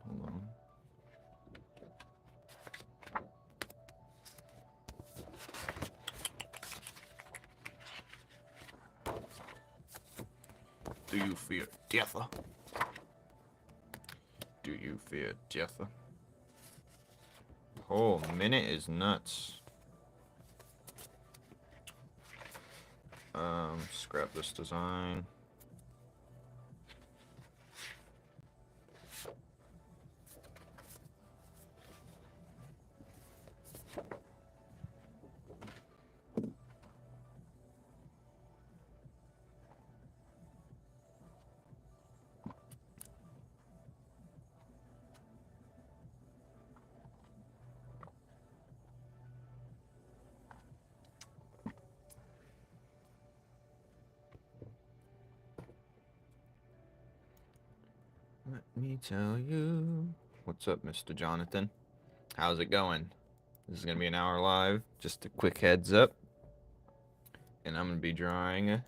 Hold on. Do you fear death? Do you fear death? Oh, minute is nuts. Scrap this design. Let me tell you. What's up, Mr. Jonathan? How's it going? This is going to be an hour live. Just a quick heads up. And I'm going to be drawing a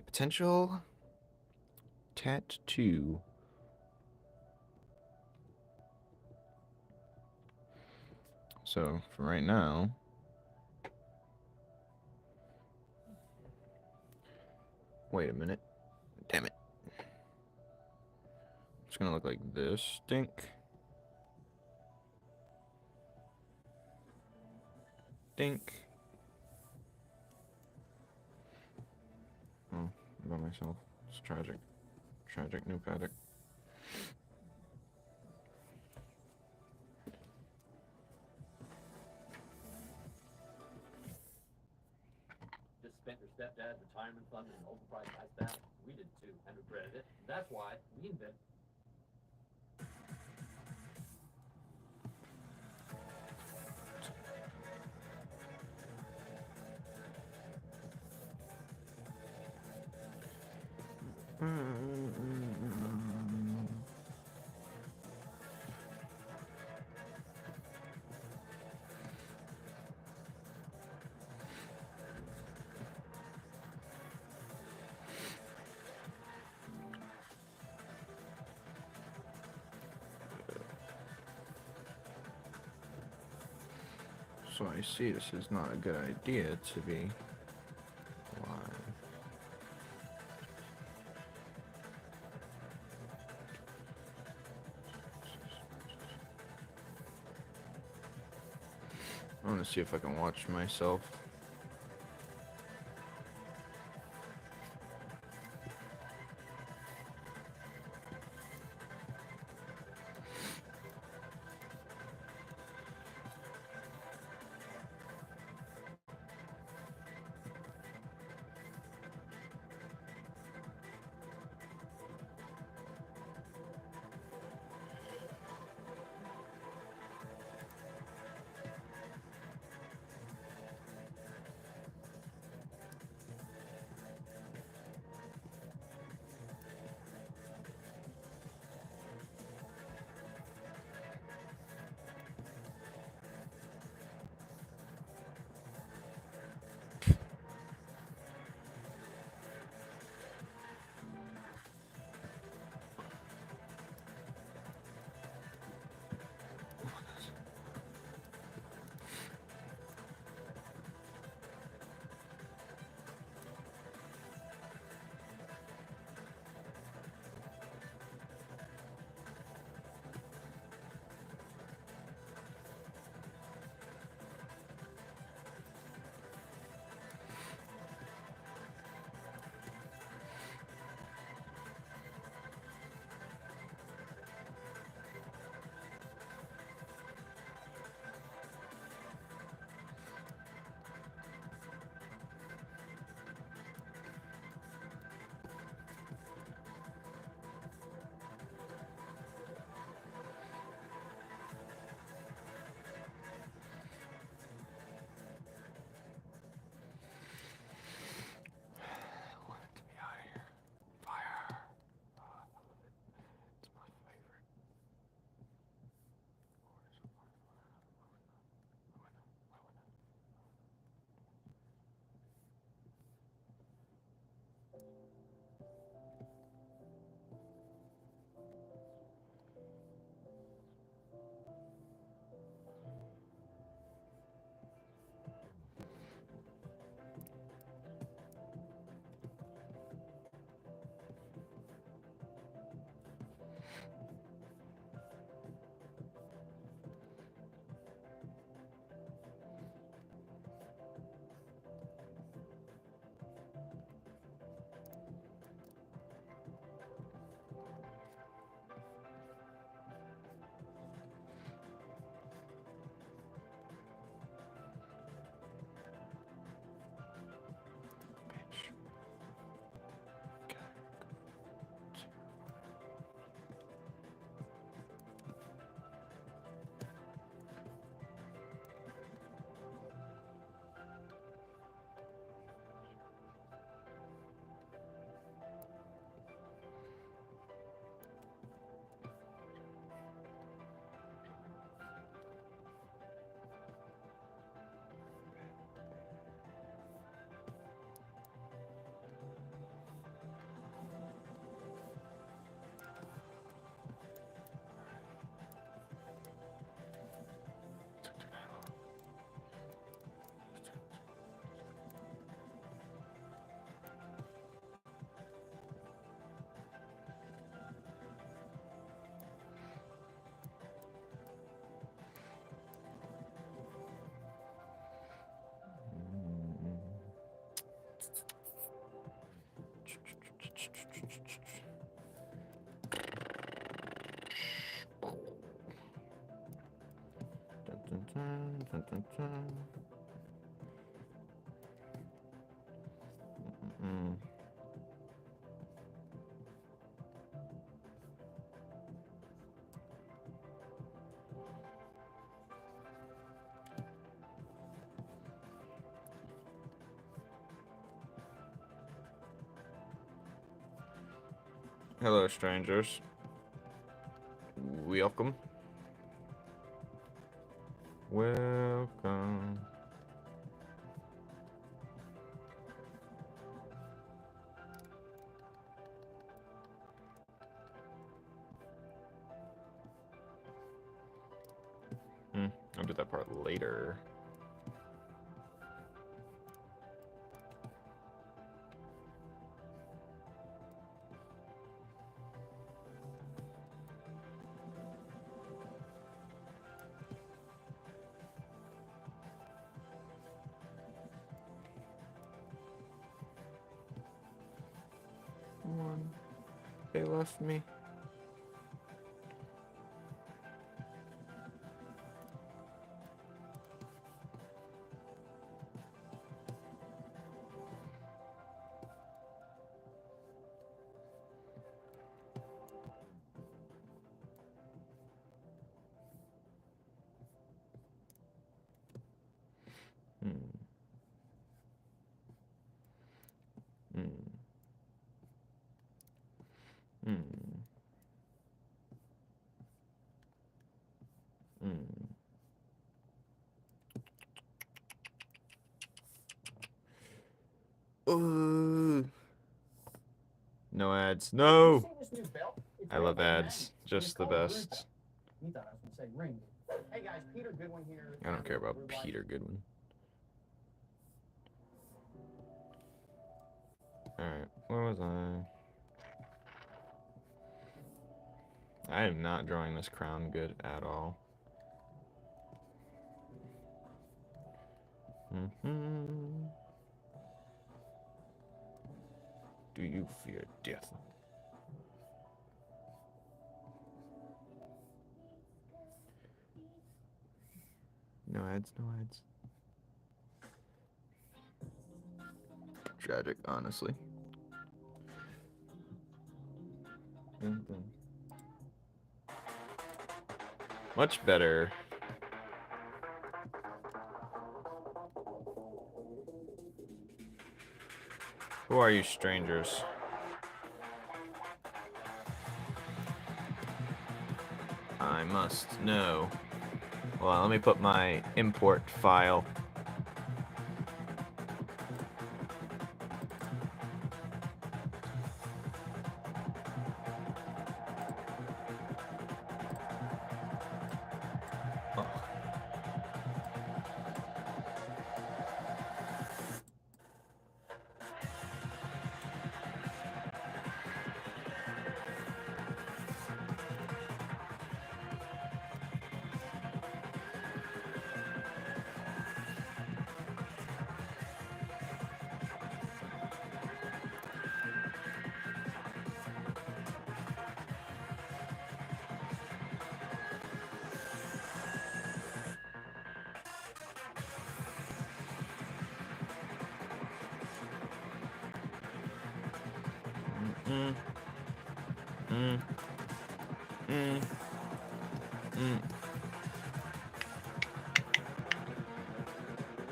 potential tattoo. So, for right now, wait a minute. Damn it. It's going to look like this. Stink. Dink. Oh, I'm by myself. It's tragic. Tragic new paddock. Just spent your stepdad's retirement fund in an overpriced ice bath? We did too, and regretted it. That's why we invented. So I see this is not a good idea to be live. I want to see if I can watch myself. Dun, dun, dun. Mm. Hello, strangers. Welcome. Welcome. I'll do that part later. One. They left me. No ads. No! I love ads. Just the best. He thought I was gonna say ring. Hey guys, Peter Goodwin here. I don't care about Peter Goodwin. Alright, where was I am not drawing this crown good at all. Do you fear death? No ads, no ads. Tragic, honestly. Much better. Who are you, strangers? I must know. Well, let me put my import file.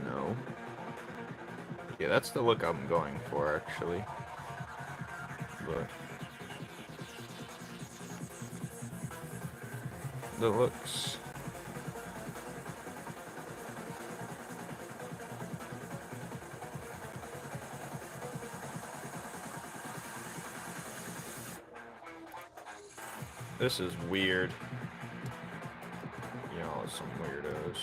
No. Yeah, that's the look I'm going for, actually. But the looks. This is weird. Y'all are some weirdos.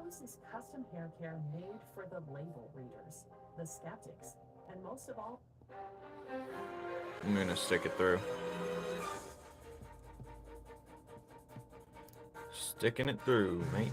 Pose is custom hair care made for the label readers, the skeptics, and most of all, I'm gonna stick it through. Sticking it through, mate.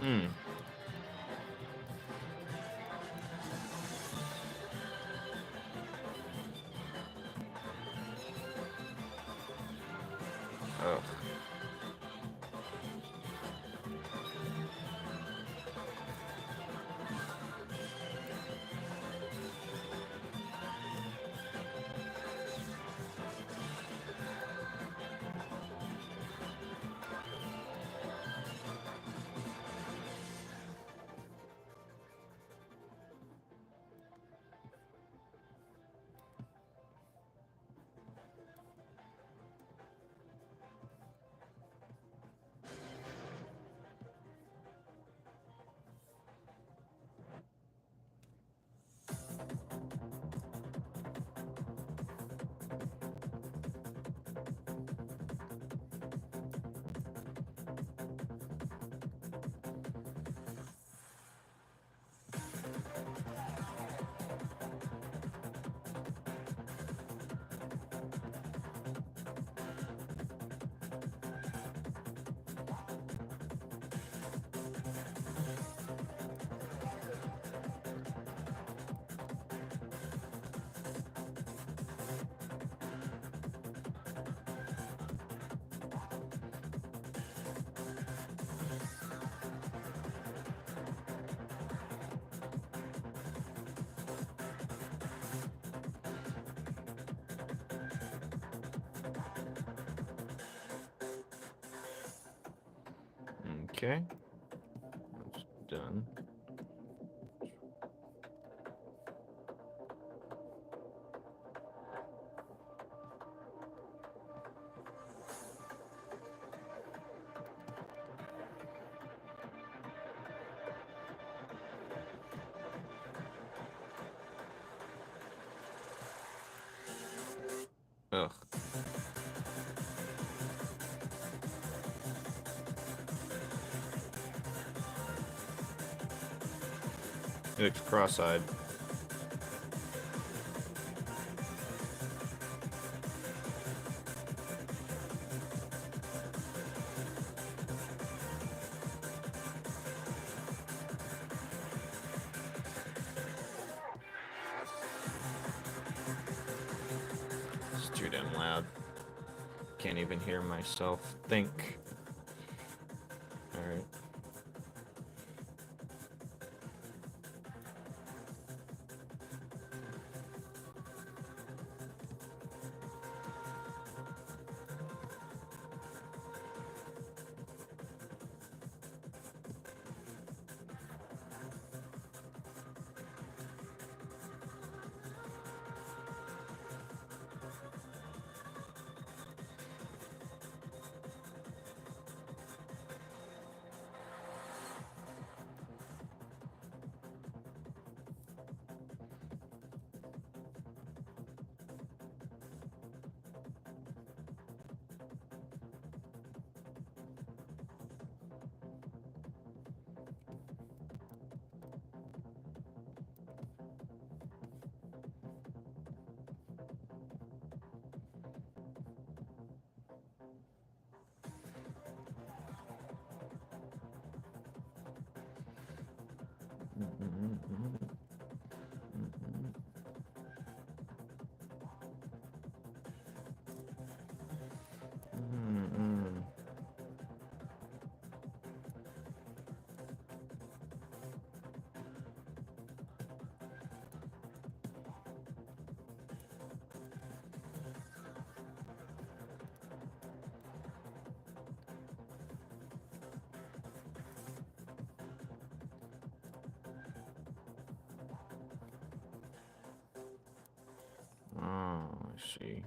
Hmm. Ugh. Okay. That's done. Ugh. He looks cross-eyed. It's too damn loud. Can't even hear myself think. Alright. Oh, I see.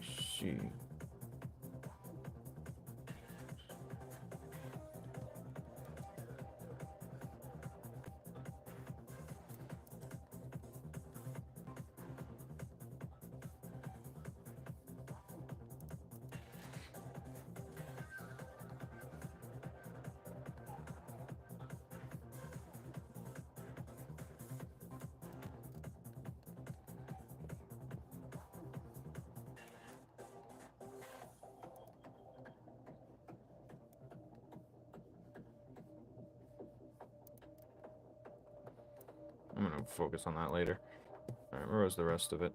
I see. I'm gonna focus on that later. Alright, where was the rest of it?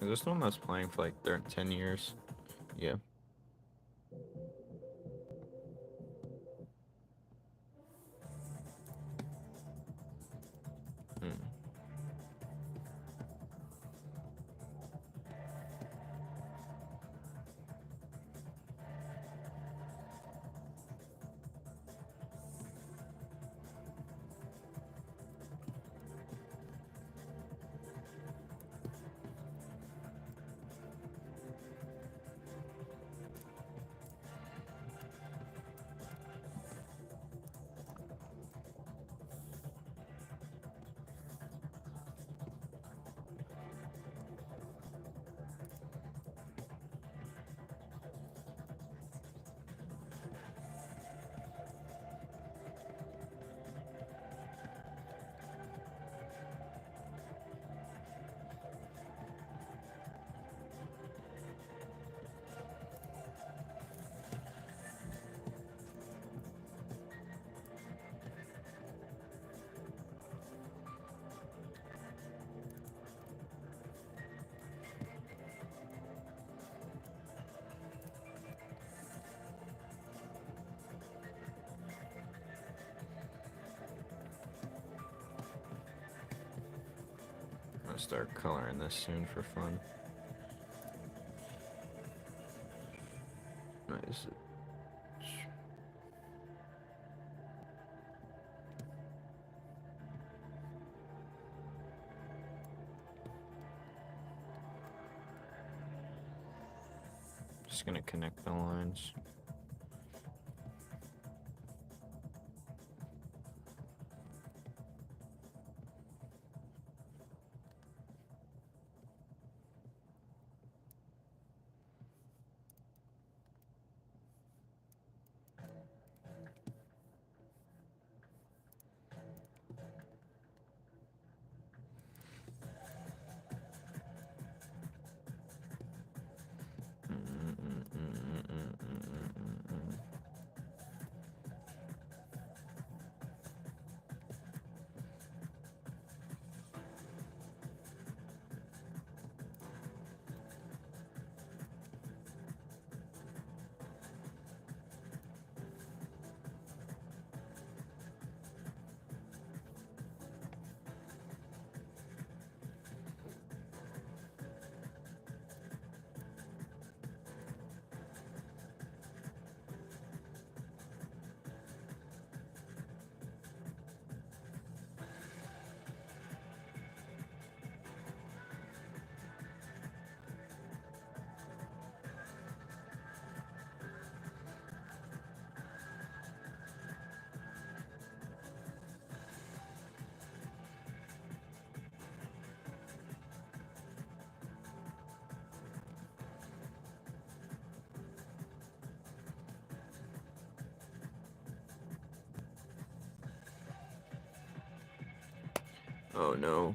Is this the one that's playing for like 10 years? Yeah. Hmm. I'm gonna start coloring this soon for fun. Nice. Just gonna connect the lines. Oh no.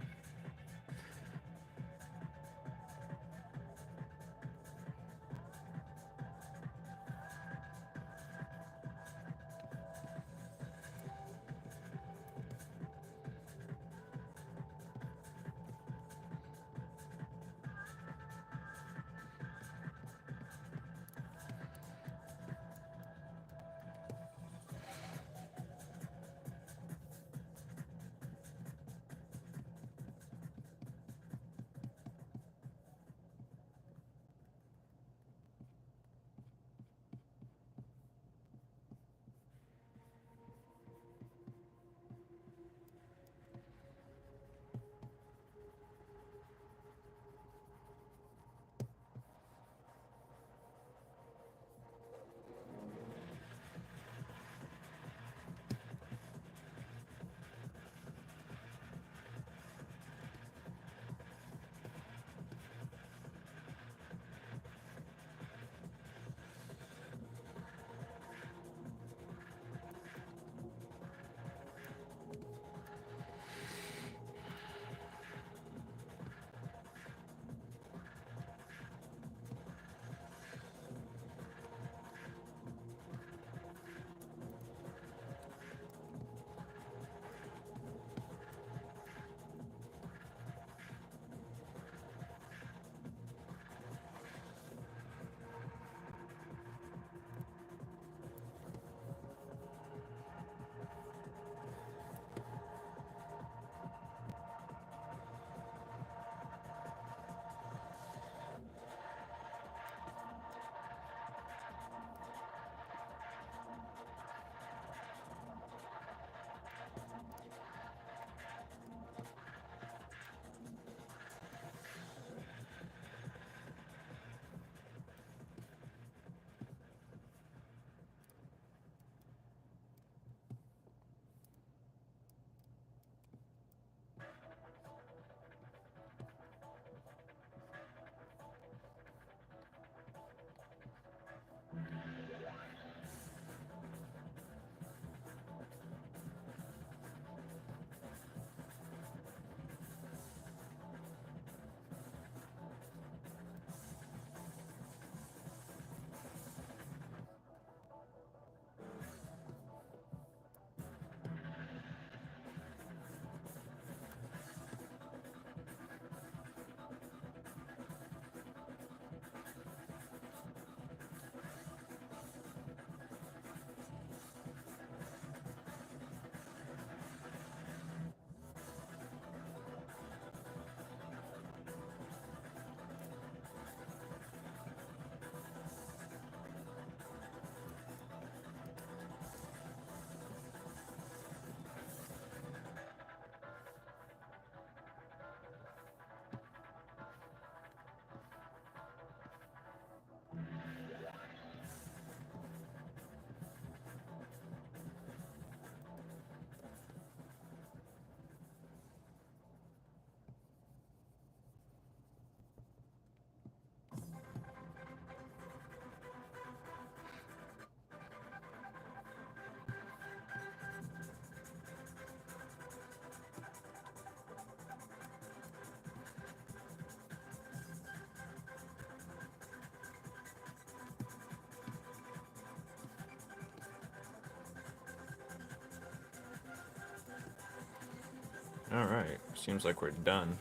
Alright, seems like we're done.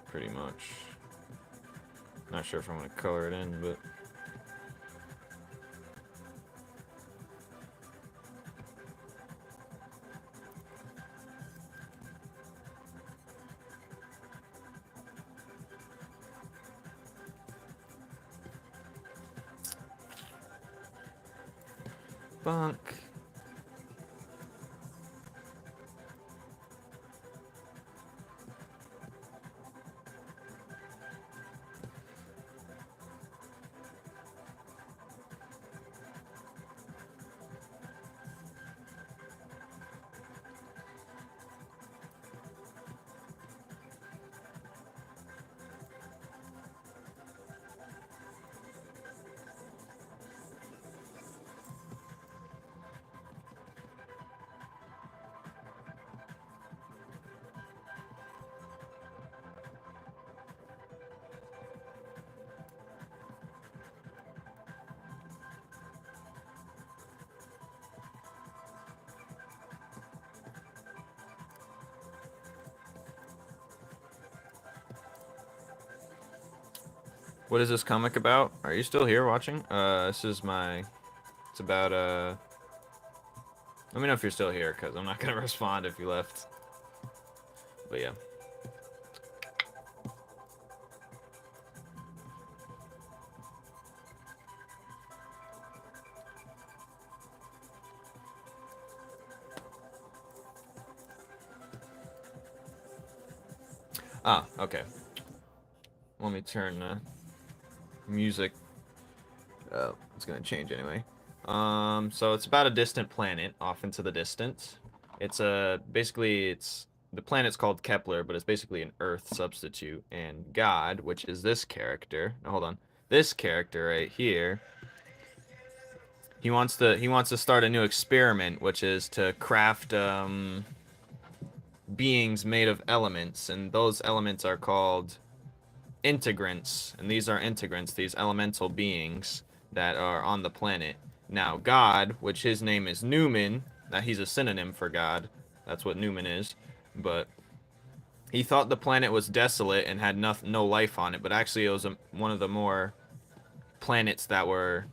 Pretty much. Not sure if I'm going to color it in, but... Bunk. What is this comic about? Are you still here watching? This is my... It's about, Let me know if you're still here, because I'm not going to respond if you left. But yeah. Ah, okay. Let me turn music. Oh, it's gonna change anyway. So it's about a distant planet off into the distance. It's basically it's the planet's called Kepler, but it's basically an Earth substitute. And God, which is this character. No, hold on. This character right here. He wants to start a new experiment, which is to craft beings made of elements, and those elements are called integrants, and these are integrants, these elemental beings that are on the planet. Now, God, which his name is Newman, that he's a synonym for God, that's what Newman is, but he thought the planet was desolate and had no life on it, but actually it was one of the more planets that were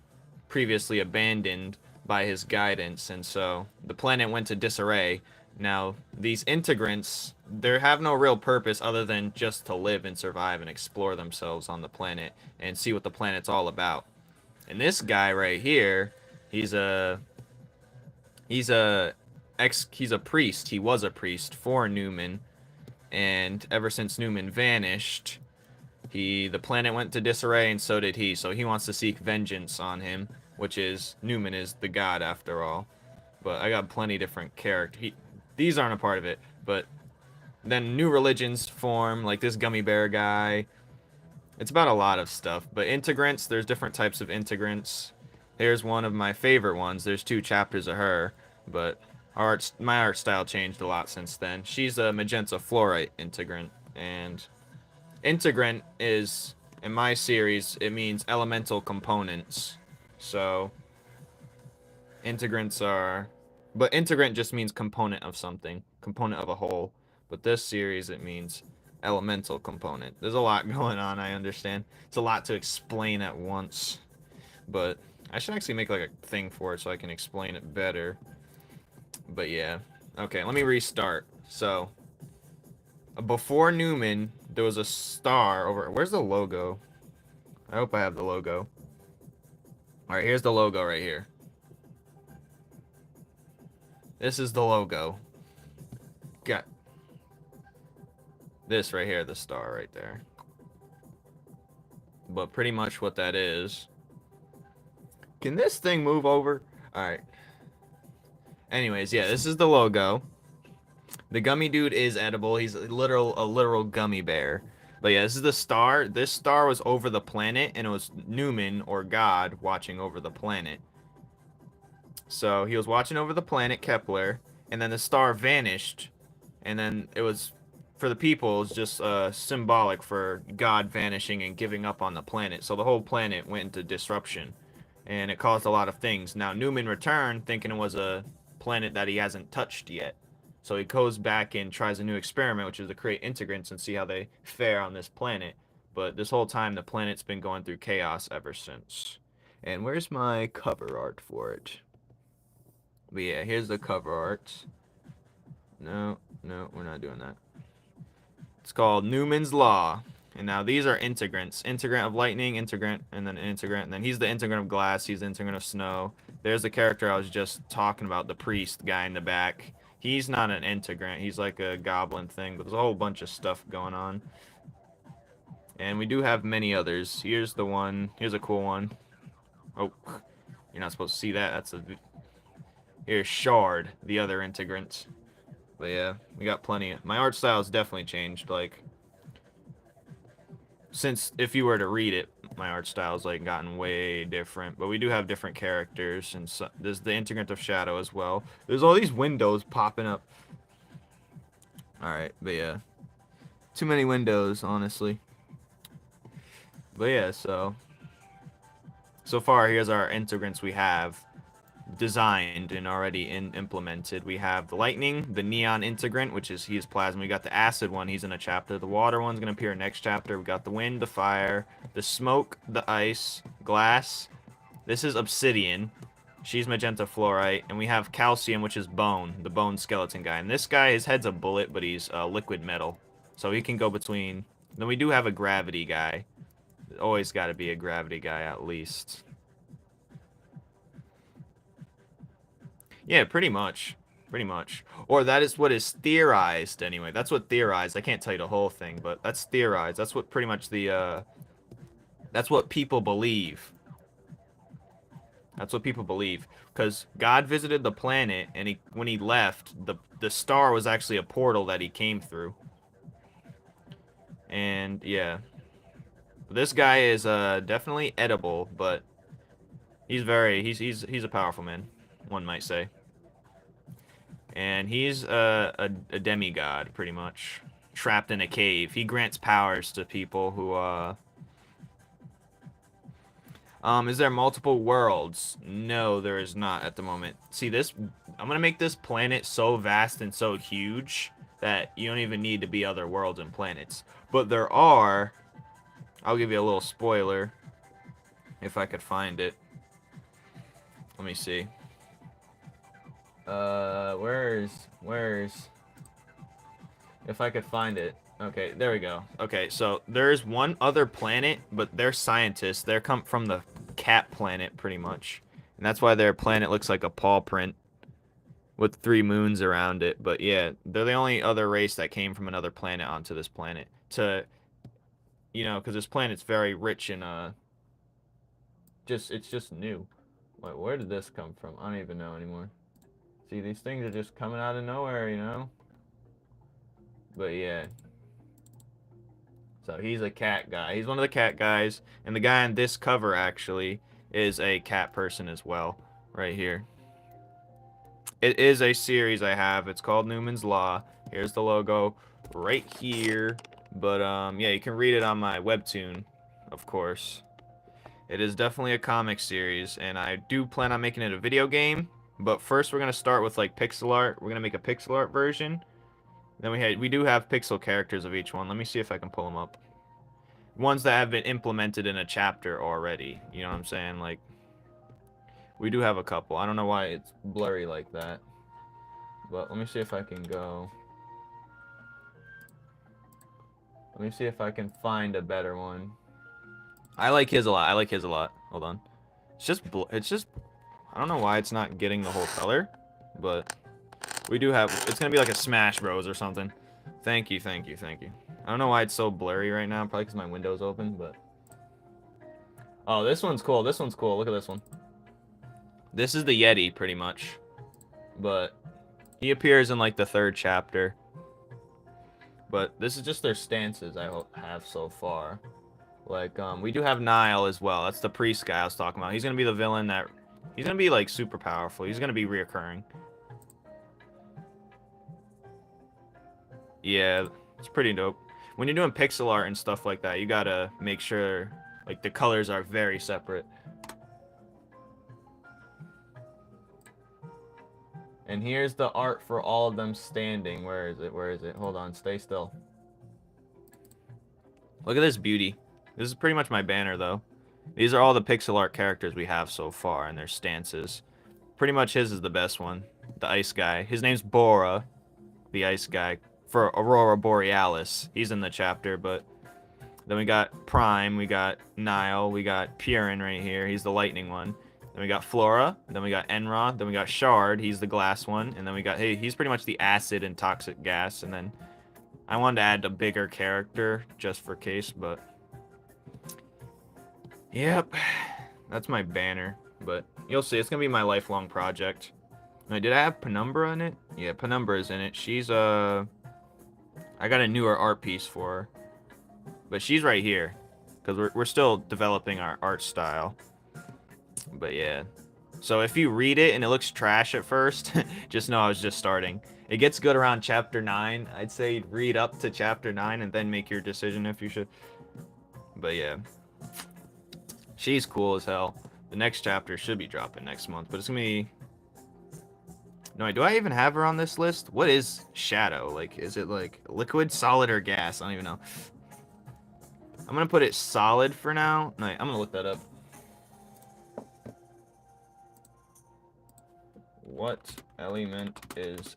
previously abandoned by his guidance, and so the planet went to disarray. Now, these integrants, they have no real purpose other than just to live and survive and explore themselves on the planet and see what the planet's all about. And this guy right here, he's a priest. He was a priest for Newman, and ever since Newman vanished, the planet went to disarray, and so did he. So he wants to seek vengeance on him, which is Newman is the god after all. But I got plenty different characters. These aren't a part of it, but then new religions form, like this gummy bear guy. It's about a lot of stuff. But integrants, there's different types of integrants. Here's one of my favorite ones. There's 2 chapters of her, but my art style changed a lot since then. She's a magenta fluorite integrant, and integrant is, in my series, it means elemental components. So integrants are... But integrant just means component of something, component of a whole. But this series, it means elemental component. There's a lot going on, I understand. It's a lot to explain at once. But I should actually make like a thing for it so I can explain it better. But yeah. Okay, let me restart. So, before Newman, there was a star over... Where's the logo? I hope I have the logo. Alright, here's the logo right here. This is the logo. Got this right here, the star right there. But pretty much what that is... Can this thing move over? Alright. Anyways, yeah, this is the logo. The gummy dude is edible. He's a literal gummy bear. But yeah, this is the star. This star was over the planet, and it was Newman, or God, watching over the planet. So he was watching over the planet, Kepler, and then the star vanished. And then it was, for the people, it was just symbolic for God vanishing and giving up on the planet. So the whole planet went into disruption. And it caused a lot of things. Now, Newman returned thinking it was a planet that he hasn't touched yet. So he goes back and tries a new experiment, which is to create integrants and see how they fare on this planet. But this whole time, the planet's been going through chaos ever since. And where's my cover art for it? But yeah, here's the cover art. No, we're not doing that. It's called Newman's Law. And now these are integrants. Integrant of lightning, integrant, and then integrant. And then he's the integrant of glass, he's the integrant of snow. There's the character I was just talking about, the priest guy in the back. He's not an integrant, he's like a goblin thing, but there's a whole bunch of stuff going on. And we do have many others. Here's the one, here's a cool one. Oh, you're not supposed to see that, that's a... Here's Shard, the other integrant. But yeah, we got plenty. My art style has definitely changed, like... Since, if you were to read it, my art style's like gotten way different. But we do have different characters, and so, there's the integrant of shadow as well. There's all these windows popping up. Alright, but yeah. Too many windows, honestly. But yeah, so far, here's our integrants we have designed and already implemented. We have the lightning, the neon integrant, which is he's plasma. We got the acid one, he's in a chapter. The water one's gonna appear next chapter. We got the wind, the fire, the smoke, the ice, glass. This is obsidian. She's magenta fluorite, and we have calcium, which is bone, the bone skeleton guy. And this guy, his head's a bullet, but he's liquid metal, so he can go between. Then we do have a gravity guy. Always got to be a gravity guy at least. Yeah, pretty much. Pretty much. Or that is what is theorized, anyway. That's what theorized. I can't tell you the whole thing, but that's theorized. That's what pretty much the, that's what people believe. That's what people believe. Because God visited the planet, and when he left, the star was actually a portal that he came through. And, yeah. This guy is, definitely edible, but he's a powerful man, one might say. And he's a demigod, pretty much. Trapped in a cave. He grants powers to people who, is there multiple worlds? No, there is not at the moment. See, this... I'm gonna make this planet so vast and so huge that you don't even need to be other worlds and planets. But there are... I'll give you a little spoiler. If I could find it. Let me see. Where's... If I could find it. Okay, there we go. Okay, so there's one other planet, but they're scientists. They're come from the cat planet, pretty much. And that's why their planet looks like a paw print with 3 moons around it. But yeah, they're the only other race that came from another planet onto this planet. To, you know, because this planet's very rich in, it's just new. Wait, where did this come from? I don't even know anymore. See, these things are just coming out of nowhere, you know? But yeah. So he's a cat guy. He's one of the cat guys. And the guy on this cover, actually, is a cat person as well. Right here. It is a series I have. It's called Newman's Law. Here's the logo right here. But, yeah, you can read it on my webtoon, of course. It is definitely a comic series. And I do plan on making it a video game. But first, we're going to start with, like, pixel art. We're going to make a pixel art version. Then we do have pixel characters of each one. Let me see if I can pull them up. Ones that have been implemented in a chapter already. You know what I'm saying? Like, we do have a couple. I don't know why it's blurry like that. But let me see if I can go. Let me see if I can find a better one. I like his a lot. I like his a lot. Hold on. It's just, I don't know why it's not getting the whole color. But... we do have... it's gonna be like a Smash Bros. Or something. Thank you, thank you, thank you. I don't know why it's so blurry right now. Probably because my window's open, but... oh, this one's cool. This one's cool. Look at this one. This is the Yeti, pretty much. But... he appears in, like, the 3rd chapter. But this is just their stances I have so far. Like, we do have Nile as well. That's the priest guy I was talking about. He's gonna be the villain that... he's gonna be, like, super powerful. He's gonna be reoccurring. Yeah, it's pretty dope. When you're doing pixel art and stuff like that, you gotta make sure, like, the colors are very separate. And here's the art for all of them standing. Where is it? Where is it? Hold on, stay still. Look at this beauty. This is pretty much my banner, though. These are all the pixel art characters we have so far and their stances. Pretty much his is the best one. The ice guy. His name's Bora, the ice guy, for Aurora Borealis. He's in the chapter, but then we got Prime, we got Nile, we got Purin right here. He's the lightning one. Then we got Flora, then we got Enra, then we got Shard, he's the glass one, and then we got, hey, he's pretty much the acid and toxic gas, and then I wanted to add a bigger character just for case, but yep, that's my banner, but you'll see, it's gonna be my lifelong project. Now, did I have Penumbra in it? Yeah, Penumbra is in it. She's I got a newer art piece for her, but she's right here because we're still developing our art style. But yeah, so if you read it and it looks trash at first, just know I was just starting. It gets good around chapter 9. I'd say read up to chapter 9 and then make your decision if you should. But yeah, she's cool as hell. The next chapter should be dropping next month, but it's gonna be... No, do I even have her on this list? What is Shadow? Like, is it like liquid, solid, or gas? I don't even know. I'm gonna put it solid for now. No, I'm gonna look that up. What element is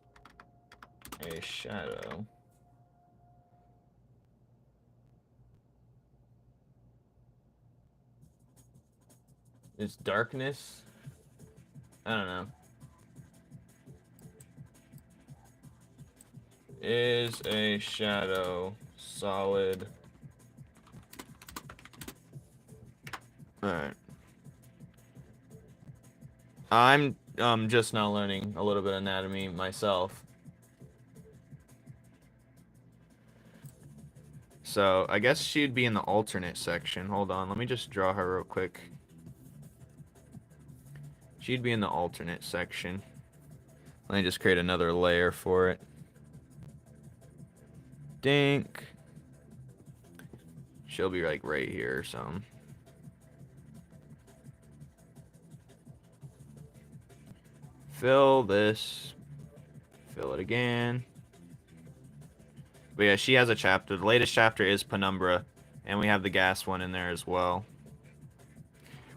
a shadow? Is darkness? I don't know. Is a shadow solid? Alright. I'm just now learning a little bit of anatomy myself. So, I guess she'd be in the alternate section. Hold on, let me just draw her real quick. She'd be in the alternate section. Let me just create another layer for it. Dink. She'll be like right here or something. Fill this. Fill it again. But yeah, she has a chapter. The latest chapter is Penumbra. And we have the gas one in there as well.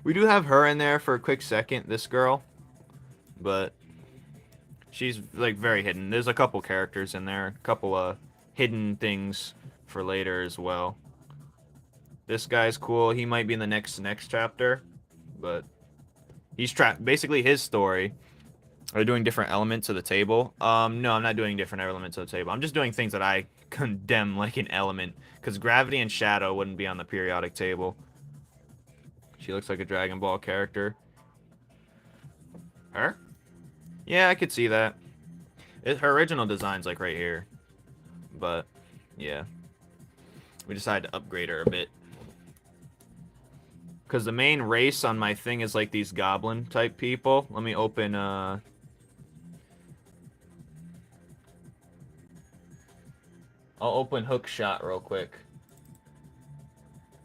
We do have her in there for a quick second, this girl. But she's like very hidden. There's a couple characters in there. A couple hidden things for later as well. This guy's cool. He might be in the next chapter. But he's basically his story. Are doing different elements of the table? No, I'm not doing different elements of the table. I'm just doing things that I condemn like an element. Because gravity and shadow wouldn't be on the periodic table. She looks like a Dragon Ball character. Her? Yeah, I could see that. Her original design's like right here. But, yeah. We decided to upgrade her a bit. Because the main race on my thing is like these goblin type people. Let me open, I'll open Hookshot real quick.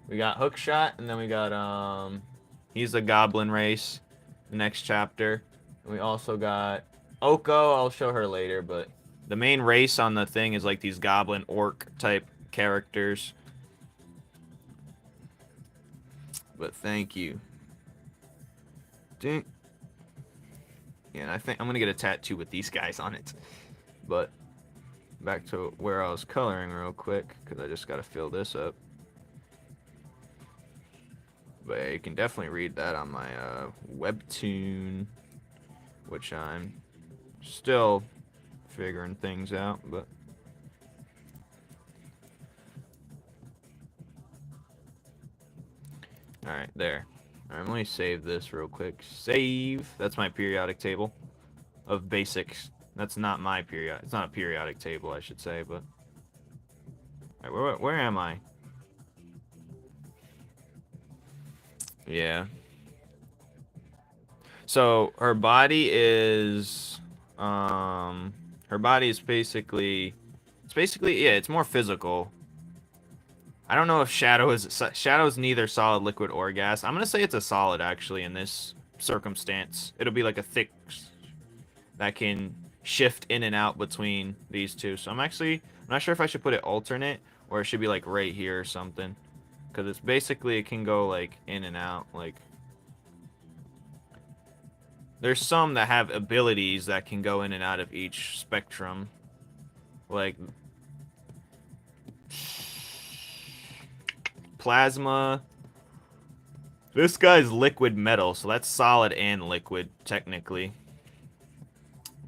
We got Hookshot, and then we got, he's a goblin race. The next chapter. And we also got Oko. I'll show her later, but the main race on the thing is like these goblin orc type characters. But thank you. Ding. Yeah, and I think I'm gonna get a tattoo with these guys on it. But back to where I was coloring real quick, because I just gotta fill this up. But yeah, you can definitely read that on my webtoon, which I'm still figuring things out, but alright, there. Alright, let me save this real quick. Save. That's my periodic table of basics. That's not my periodic. It's not a periodic table, I should say, but alright, where am I? Yeah. So her body is basically, yeah, it's more physical. I don't know if Shadow's neither solid, liquid, or gas. I'm gonna say it's a solid actually in this circumstance. It'll be like a thick that can shift in and out between these two. So I'm not sure if I should put it alternate or it should be like right here or something. Because it's basically, it can go like in and out. Like, there's some that have abilities that can go in and out of each spectrum. Like, plasma. This guy's liquid metal, so that's solid and liquid, technically.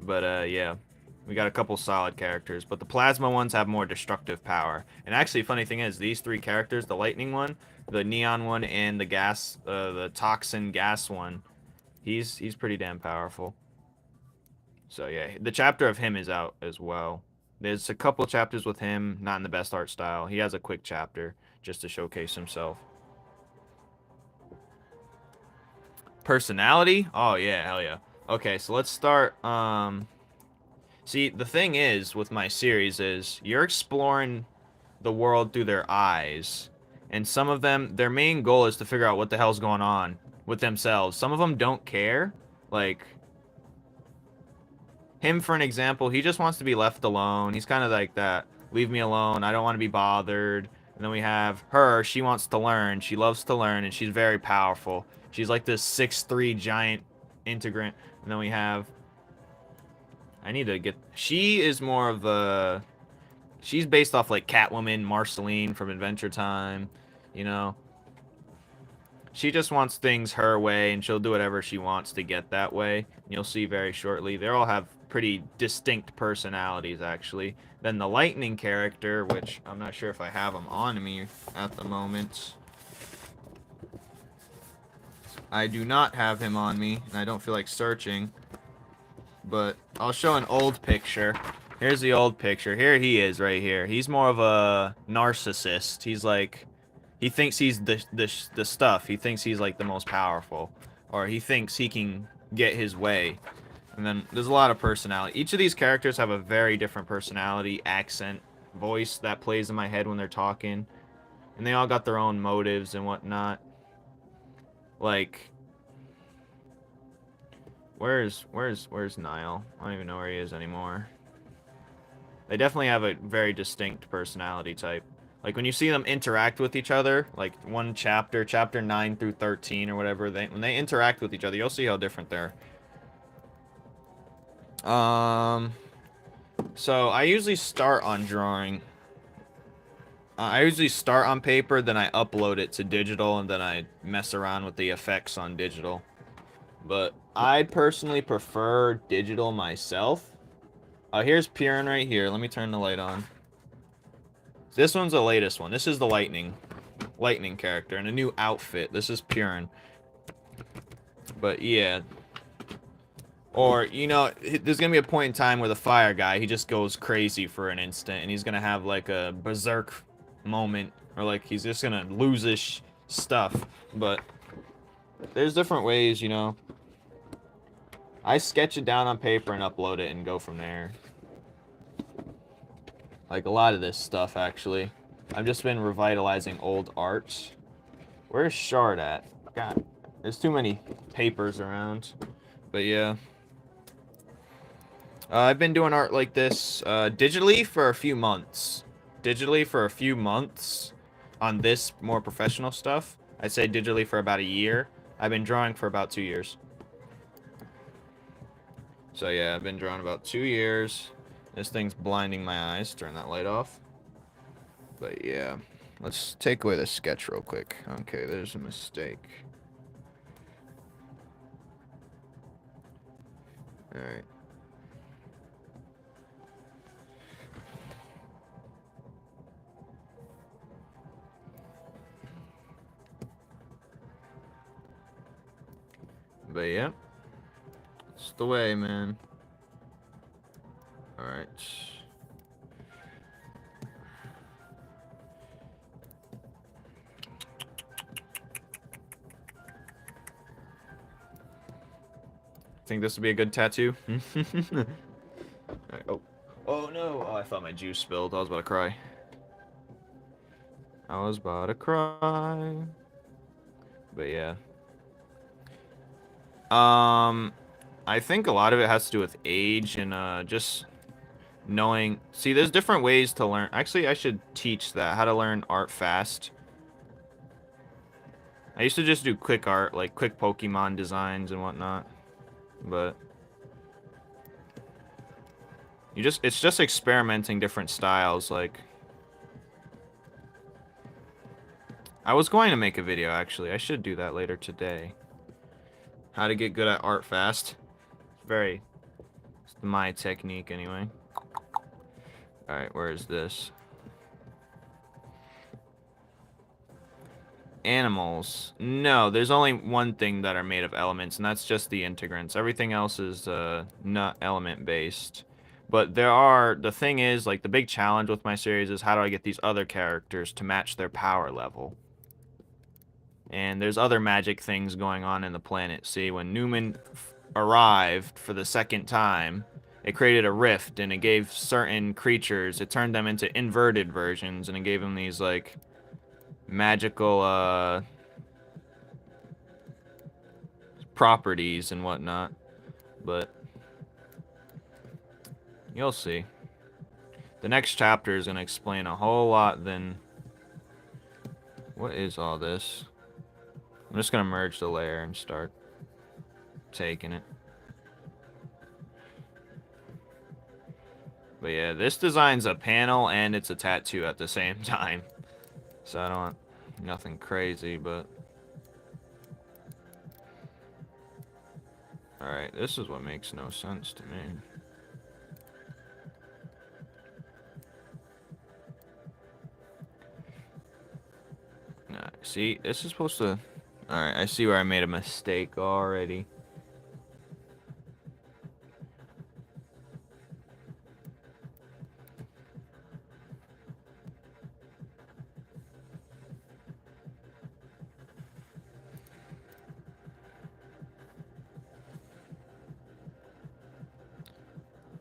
But, yeah. We got a couple solid characters, but the plasma ones have more destructive power. And actually, funny thing is, these three characters, the lightning one, the neon one, and the gas, the toxin gas one, he's pretty damn powerful. So yeah, the chapter of him is out as well. There's a couple chapters with him, not in the best art style. He has a quick chapter just to showcase himself. Personality? Oh yeah, hell yeah. Okay, so let's start. See, the thing is with my series is you're exploring the world through their eyes. And some of them, their main goal is to figure out what the hell's going on with themselves. Some of them don't care. Like, him, for an example, he just wants to be left alone. He's kind of like that. Leave me alone. I don't want to be bothered. And then we have her. She wants to learn. She loves to learn, and she's very powerful. She's like this 6'3" giant integrant. And then we have... I need to get... She is more of a... She's based off, like, Catwoman, Marceline from Adventure Time, you know? She just wants things her way, and she'll do whatever she wants to get that way. You'll see very shortly. They all have pretty distinct personalities, actually. Then the Lightning character, which I'm not sure if I have him on me at the moment. I do not have him on me, and I don't feel like searching. But I'll show an old picture. Here's the old picture. Here he is right here. He's more of a narcissist. He's like... He thinks he's the stuff. He thinks he's like the most powerful. Or he thinks he can get his way. And then there's a lot of personality. Each of these characters have a very different personality, accent, voice that plays in my head when they're talking. And they all got their own motives and whatnot. Like... Where's Niall? I don't even know where he is anymore. They definitely have a very distinct personality type. Like, when you see them interact with each other, like, one chapter, chapter 9 through 13 or whatever, when they interact with each other, you'll see how different they're. So, I usually start on drawing. I usually start on paper, then I upload it to digital, and then I mess around with the effects on digital. But I personally prefer digital myself. Here's Piran right here. Let me turn the light on. This one's the latest one. This is the Lightning character and a new outfit. This is Piran. But yeah. Or, you know, there's going to be a point in time where the fire guy, he just goes crazy for an instant. And he's going to have like a berserk moment. Or like he's just going to lose his stuff. But there's different ways, you know. I sketch it down on paper and upload it and go from there. Like a lot of this stuff, actually. I've just been revitalizing old art. Where's Shard at? God, there's too many papers around. But yeah. I've been doing art like this digitally for a few months. On this more professional stuff. I'd say digitally for about a year. I've been drawing for about 2 years. So yeah, I've been drawing about 2 years. This thing's blinding my eyes. Turn that light off. But yeah. Let's take away the sketch real quick. Okay, there's a mistake. Alright. But yeah. It's the way, man. Alright. Think this would be a good tattoo? Right, oh. Oh no! Oh, I thought my juice spilled. I was about to cry. But yeah. I think a lot of it has to do with age and just knowing. See, there's different ways to learn. Actually, I should teach that, how to learn art fast. I used to just do quick art, like quick Pokemon designs and whatnot. But it's just experimenting different styles. Like, I was going to make a video, actually. I should do that later today. How to get good at art fast. It's my technique anyway. Alright, where is this? Animals. No, there's only one thing that are made of elements, and that's just the integrants. Everything else is not element based. But the thing is, like, the big challenge with my series is how do I get these other characters to match their power level? And there's other magic things going on in the planet. See, when Newman arrived for the second time, it created a rift, and it gave certain creatures, it turned them into inverted versions, and it gave them these, like, magical properties and whatnot. But you'll see. The next chapter is going to explain a whole lot than... What is all this? I'm just going to merge the layer and start taking it. But yeah, this design's a panel and it's a tattoo at the same time. So I don't... Nothing crazy, but... Alright, this is what makes no sense to me. See, this is supposed to... Alright, I see where I made a mistake already.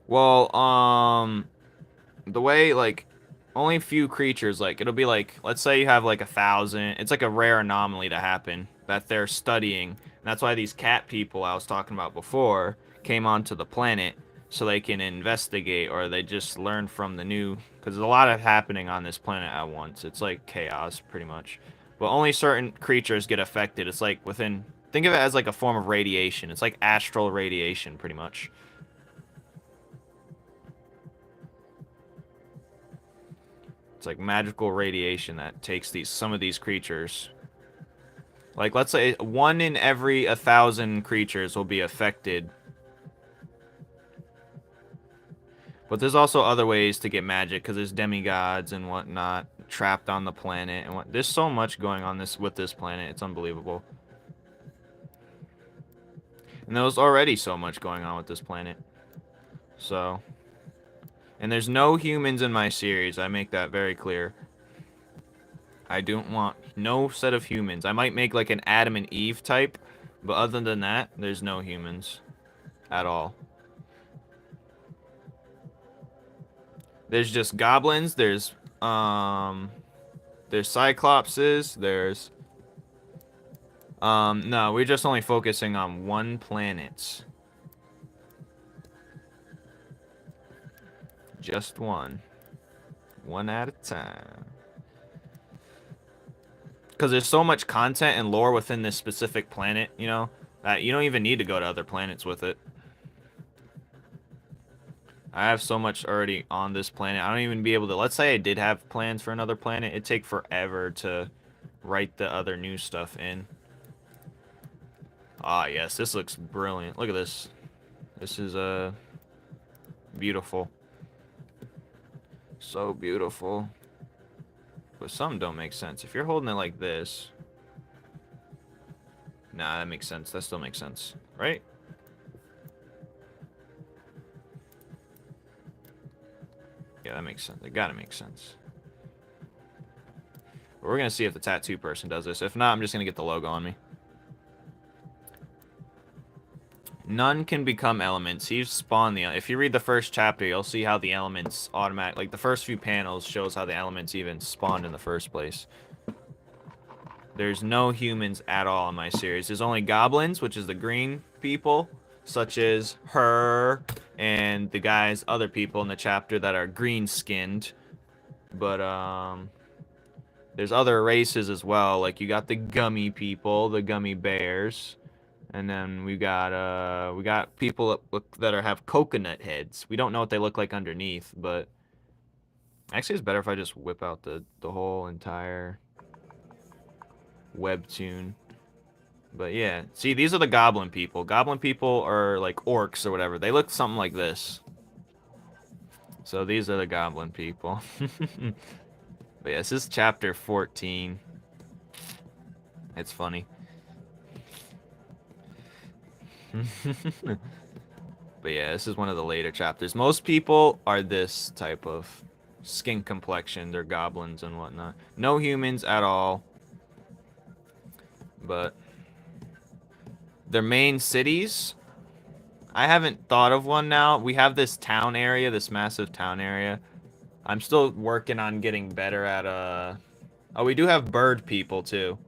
Well, the way, like, only a few creatures, like, it'll be like, let's say you have like 1,000, it's like a rare anomaly to happen that they're studying. And that's why these cat people I was talking about before came onto the planet, so they can investigate, or they just learn from the new, because there's a lot of happening on this planet at once. It's like chaos, pretty much. But only certain creatures get affected. It's like within, think of it as like a form of radiation. It's like astral radiation, pretty much. It's like magical radiation that takes some of these creatures. Like, let's say 1 in every 1,000 creatures will be affected. But there's also other ways to get magic, because there's demigods and whatnot trapped on the planet. And there's so much going on with this planet. It's unbelievable. And there was already so much going on with this planet. So... And there's no humans in my series. I make that very clear. I don't want no set of humans. I might make like an Adam and Eve type, but other than that, there's no humans at all. There's just goblins. There's cyclopses. There's no, we're just only focusing on one planet. Just one. One at a time. Because there's so much content and lore within this specific planet, you know, that you don't even need to go to other planets with it. I have so much already on this planet. I don't even be able to... Let's say I did have plans for another planet. It'd take forever to write the other new stuff in. Ah, yes. This looks brilliant. Look at this. This is, beautiful. So beautiful. But some don't make sense. If you're holding it like this... Nah, that makes sense. That still makes sense. Right? Yeah, that makes sense. It gotta make sense. But we're gonna see if the tattoo person does this. If not, I'm just gonna get the logo on me. None can become elements. He's spawned the... If you read the first chapter, you'll see how the elements automatic... Like, the first few panels shows how the elements even spawned in the first place. There's no humans at all in my series. There's only goblins, which is the green people. such as her and the guys, other people in the chapter that are green-skinned. But, there's other races as well. Like, you got the gummy people, the gummy bears. And then we got people that have coconut heads. We don't know what they look like underneath, but actually it's better if I just whip out the whole entire webtoon. But yeah, see, these are the goblin people. Goblin people are like orcs or whatever. They look something like this. So these are the goblin people. But yeah, this is chapter 14. It's funny. But yeah, this is one of the later chapters. Most people are this type of skin complexion. They're goblins and whatnot. No humans at all. But their main cities, I haven't thought of one now. We have this town area, this massive town area. I'm still working on getting better at, Oh, we do have bird people, too.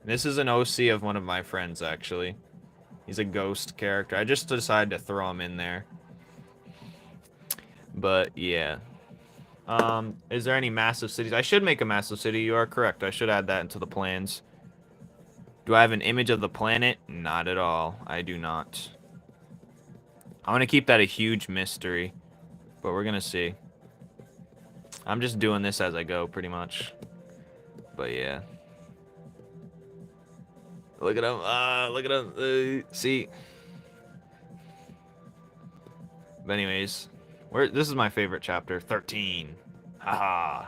This is an OC of one of my friends, actually. He's a ghost character. I just decided to throw him in there. But, yeah. Is there any massive cities? I should make a massive city. You are correct. I should add that into the plans. Do I have an image of the planet? Not at all. I do not. I want to keep that a huge mystery. But we're going to see. I'm just doing this as I go, pretty much. But, yeah. Look at him. Look at him. See? But anyways. This is my favorite chapter. 13. Haha.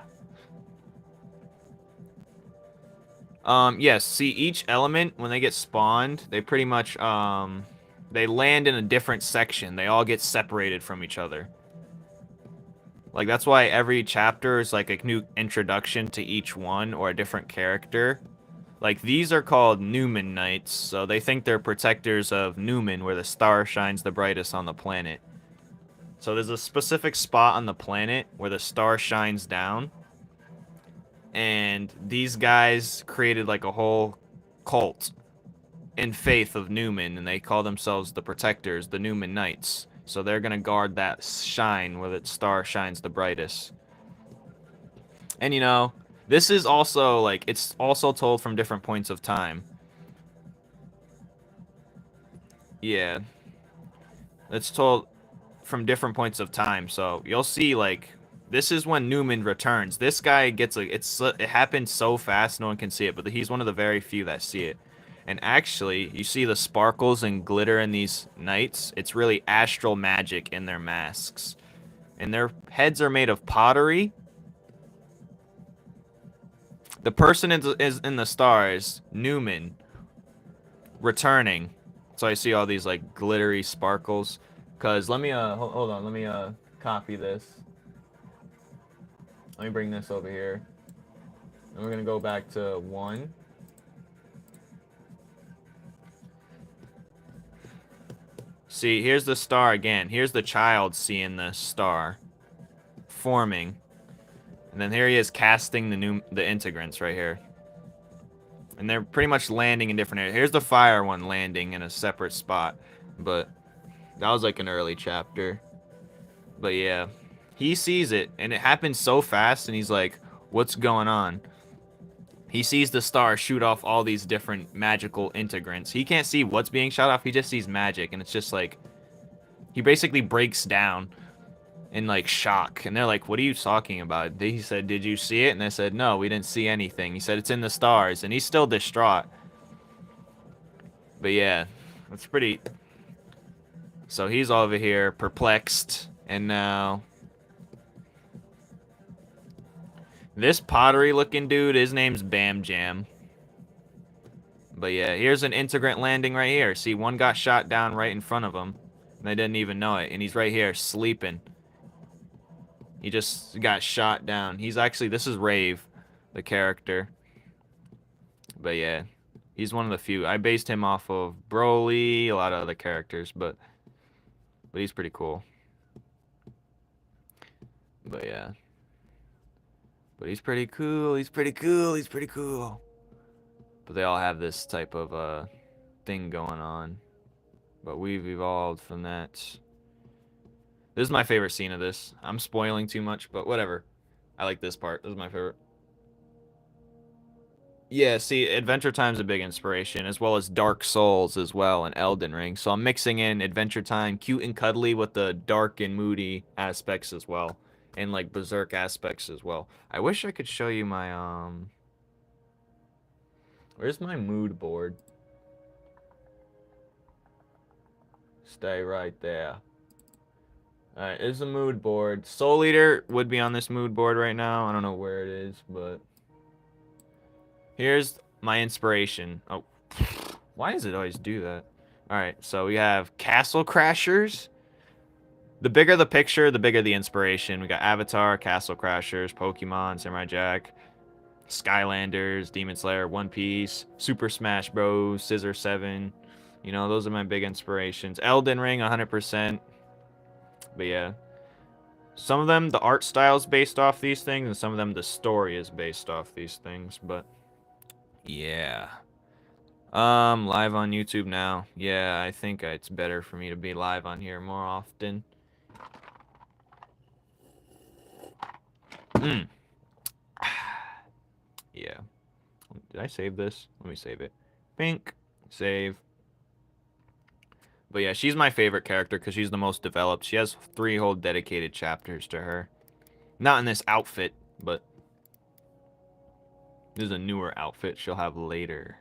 Yes, see, each element, when they get spawned, they pretty much, they land in a different section. They all get separated from each other. Like, that's why every chapter is like a new introduction to each one, or a different character. Like, these are called Newman Knights, so they think they're protectors of Newman, where the star shines the brightest on the planet. So there's a specific spot on the planet where the star shines down. And these guys created like a whole cult in faith of Newman, and they call themselves the Protectors, the Newman Knights. So they're gonna guard that shine where the star shines the brightest. And you know, this is also like, it's also told from different points of time. Yeah. It's told from different points of time, so you'll see like, this is when Newman returns. This guy gets like, it happened so fast no one can see it, but he's one of the very few that see it. And actually, you see the sparkles and glitter in these knights? It's really astral magic in their masks. And their heads are made of pottery. The person is in the stars, Newman, returning. So I see all these like glittery sparkles. Cause let me hold on, let me copy this. Let me bring this over here. And we're gonna go back to 1. See, here's the star again. Here's the child seeing the star forming. And then here he is casting the integrants right here. And they're pretty much landing in different areas. Here's the fire one landing in a separate spot. But that was like an early chapter. But yeah. He sees it, and it happens so fast, and he's like, what's going on? He sees the star shoot off all these different magical integrants. He can't see what's being shot off, he just sees magic, and it's just like, he basically breaks down in like shock. And they're like, what are you talking about? He said, did you see it? And they said, no, we didn't see anything. He said, it's in the stars, and he's still distraught. But yeah, that's pretty... So he's over here, perplexed, and now... This pottery-looking dude, his name's Bam Jam. But yeah, here's an integrant landing right here. See, one got shot down right in front of him. And they didn't even know it. And he's right here, sleeping. He just got shot down. He's actually, this is Rave, the character. But yeah, he's one of the few. I based him off of Broly, a lot of other characters, but he's pretty cool. But yeah. But he's pretty cool, he's pretty cool, he's pretty cool. But they all have this type of thing going on. But we've evolved from that. This is my favorite scene of this. I'm spoiling too much, but whatever. I like this part. This is my favorite. Yeah, see, Adventure Time's a big inspiration, as well as Dark Souls as well, and Elden Ring. So I'm mixing in Adventure Time, cute and cuddly, with the dark and moody aspects as well, and like berserk aspects as well. I wish I could show you my Where's my mood board? Stay right there. Alright, there's the mood board. Soul Eater would be on this mood board right now. I don't know where it is, but here's my inspiration. Oh, why does it always do that? Alright, so we have Castle Crashers. The bigger the picture, the bigger the inspiration. We got Avatar, Castle Crashers, Pokemon, Samurai Jack, Skylanders, Demon Slayer, One Piece, Super Smash Bros, Scissor 7. You know, those are my big inspirations. Elden Ring, 100%. But yeah. Some of them, the art style is based off these things, and some of them, the story is based off these things. But yeah. Live on YouTube now. Yeah, I think it's better for me to be live on here more often. Yeah. Did I save this? Let me save it. Pink. Save. But yeah, she's my favorite character because she's the most developed. She has 3 whole dedicated chapters to her. Not in this outfit, but this is a newer outfit she'll have later.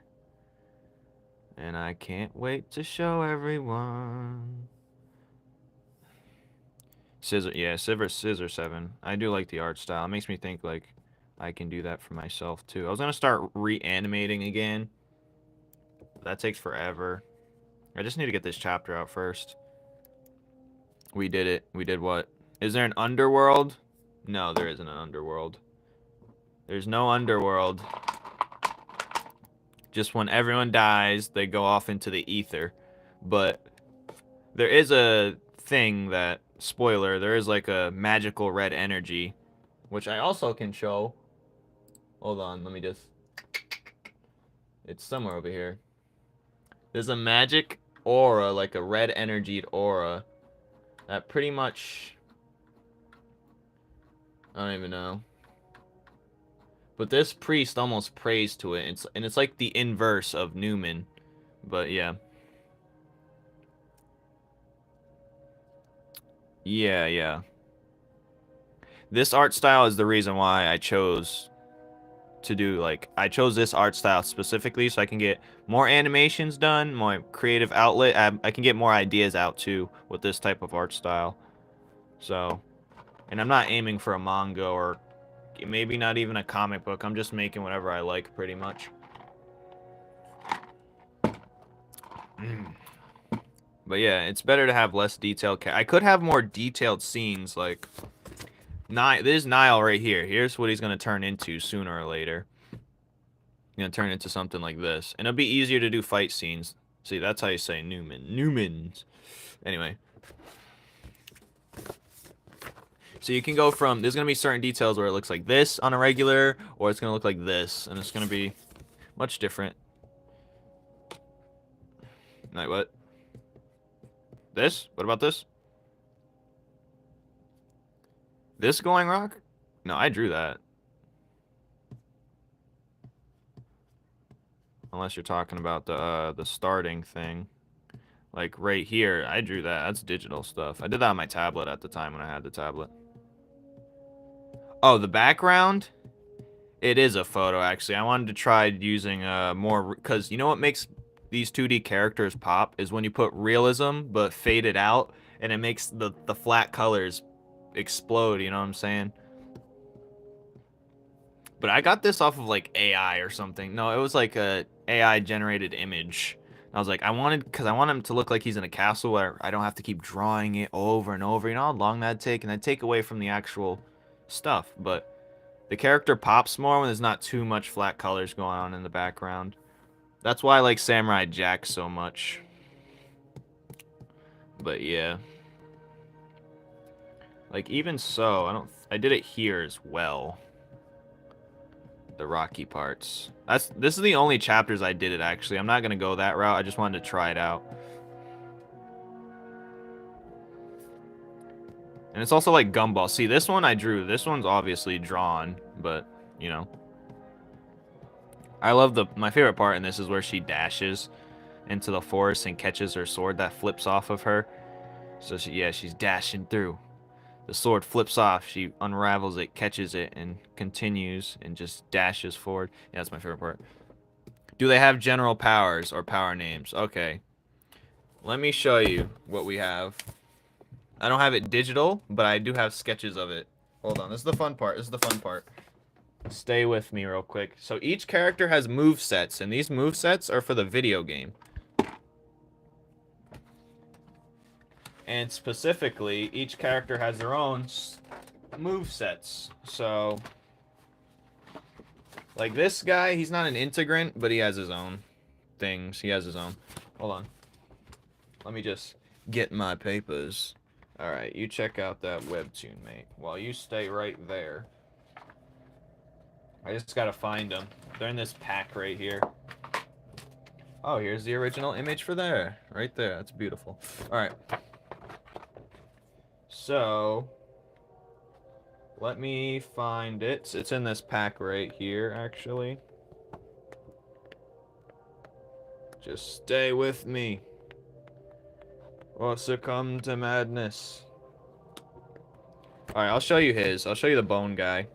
And I can't wait to show everyone. Scissor 7. I do like the art style. It makes me think like I can do that for myself too. I was gonna start reanimating again. That takes forever. I just need to get this chapter out first. We did it. We did what? Is there an underworld? No, there isn't an underworld. There's no underworld. Just when everyone dies, they go off into the ether. But there is a thing that, spoiler, there is like a magical red energy, which I also can show. Hold on, let me just... It's somewhere over here. There's a magic aura, like a red energied aura, that pretty much... I don't even know. But this priest almost prays to it, and it's like the inverse of Newman. But yeah. Yeah. This art style is the reason why I chose to do, like, I chose this art style specifically so I can get more animations done, more creative outlet. I can get more ideas out too with this type of art style. So, and I'm not aiming for a manga or maybe not even a comic book. I'm just making whatever I like pretty much. But yeah, it's better to have less detailed. I could have more detailed scenes, like there's Nile right here. Here's what he's gonna turn into sooner or later. He's gonna turn into something like this, and it'll be easier to do fight scenes. See, that's how you say Newman. Newmans. Anyway. So you can go from, there's gonna be certain details where it looks like this on a regular, or it's gonna look like this, and it's gonna be much different. Like what? This? What about this? This going rock? No, I drew that. Unless you're talking about the starting thing. Like right here, I drew that. That's digital stuff. I did that on my tablet at the time when I had the tablet. Oh, the background? It is a photo, actually. I wanted to try using more, because you know what makes these 2D characters pop is when you put realism but fade it out, and it makes the flat colors explode, you know what I'm saying? But I got this off of like AI or something. No, it was like a AI generated image. I was like, because I want him to look like he's in a castle where I don't have to keep drawing it over and over. You know how long that'd take? And that'd take away from the actual stuff. But the character pops more when there's not too much flat colors going on in the background. That's why I like Samurai Jack so much. But yeah. Like even so, I did it here as well. The rocky parts. This is the only chapters I did it actually. I'm not gonna go that route. I just wanted to try it out. And it's also like Gumball. See, this one I drew. This one's obviously drawn, but, you know. I love my favorite part in this is where she dashes into the forest and catches her sword that flips off of her. So she's dashing through. The sword flips off, she unravels it, catches it, and continues and just dashes forward. Yeah, that's my favorite part. Do they have general powers or power names? Okay. Let me show you what we have. I don't have it digital, but I do have sketches of it. Hold on, this is the fun part. This is the fun part. Stay with me real quick. So each character has move sets, and these move sets are for the video game. And specifically, each character has their own move sets. So, like this guy, he's not an integrant, but he has his own things. He has his own. Hold on. Let me just get my papers. Alright, you check out that webtoon, mate. While you stay right there. I just gotta find them. They're in this pack right here. Oh, here's the original image for there. Right there. That's beautiful. Alright. So, let me find it. It's in this pack right here, actually. Just stay with me. Or succumb to madness. Alright, I'll show you his. I'll show you the bone guy.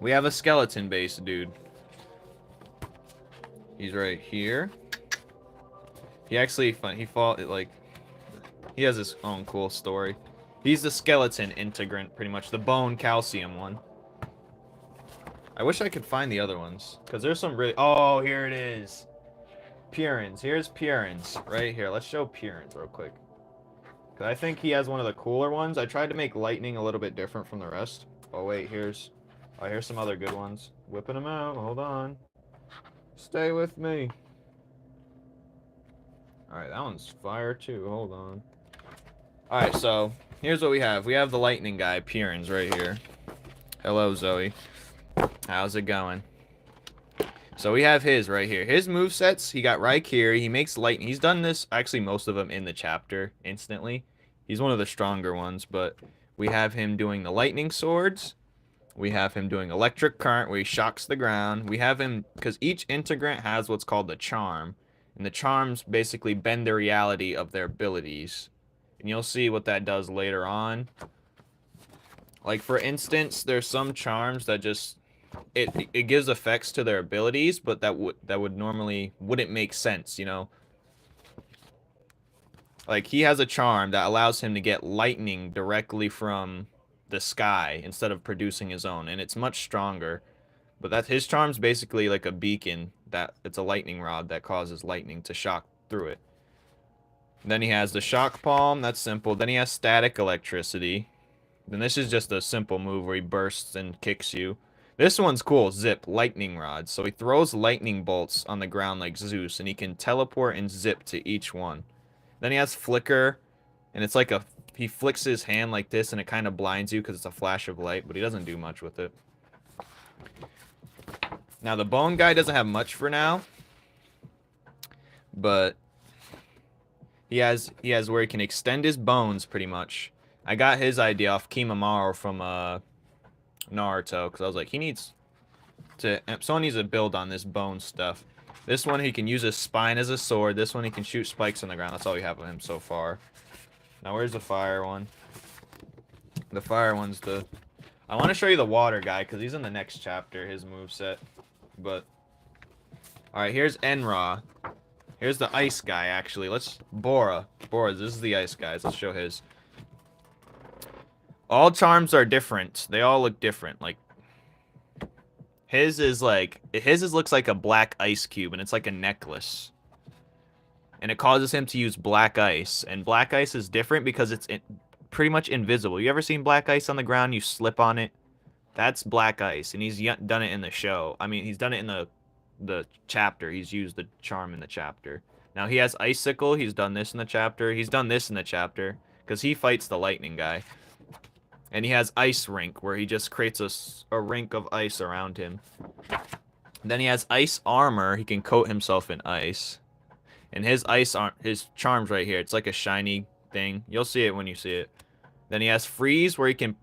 We have a skeleton-based dude. He's right here. He actually, he has his own cool story. He's the skeleton integrant, pretty much. The bone calcium one. I wish I could find the other ones. Because there's some really... Oh, here it is. Purins. Here's Purins. Right here. Let's show Purins real quick. Because I think he has one of the cooler ones. I tried to make lightning a little bit different from the rest. Oh, wait. Here's some other good ones. Whipping them out. Hold on. Stay with me. Alright, that one's fire too. Hold on. Alright, so here's what we have. We have the lightning guy, Purins, right here. Hello, Zoe. How's it going? So we have his right here. His movesets, he got right here. He makes lightning. He's done this, actually most of them in the chapter instantly. He's one of the stronger ones, but we have him doing the lightning swords. We have him doing electric current where he shocks the ground. We have him, because each integrant has what's called the charm. And the charms basically bend the reality of their abilities. And you'll see what that does later on. Like, for instance, there's some charms that just... It gives effects to their abilities, but that would normally... wouldn't make sense, you know? Like, he has a charm that allows him to get lightning directly from the sky instead of producing his own, and it's much stronger. But his charm's basically like a beacon that it's a lightning rod that causes lightning to shock through it. Then he has the shock palm, that's simple. Then he has static electricity. Then this is just a simple move where he bursts and kicks you. This one's cool, zip, lightning rod. So he throws lightning bolts on the ground like Zeus, and he can teleport and zip to each one. Then he has flicker, and it's like he flicks his hand like this, and it kind of blinds you because it's a flash of light, but he doesn't do much with it. Now, the bone guy doesn't have much for now, but he has where he can extend his bones, pretty much. I got his idea off Kimimaro from Naruto, because I was like, someone needs to build on this bone stuff. This one, he can use his spine as a sword. This one, he can shoot spikes on the ground. That's all we have of him so far. Now, where's the fire one? The fire one's I want to show you the water guy, because he's in the next chapter, his moveset. But, alright, here's Enra. Here's the ice guy, actually. Bora, this is the ice guys. Let's show his. All charms are different. They all look different. Like, his looks like a black ice cube, and it's like a necklace. And it causes him to use black ice. And black ice is different because it's pretty much invisible. You ever seen black ice on the ground? You slip on it? That's black ice. And he's done it in the show. I mean, he's done it in the chapter. He's used the charm in the chapter. Now, he has icicle. He's done this in the chapter. He's done this in the chapter. Because he fights the lightning guy. And he has ice rink, where he just creates a rink of ice around him. Then he has ice armor. He can coat himself in ice. And his charm's right here. It's like a shiny thing. You'll see it when you see it. Then he has Freeze, where he can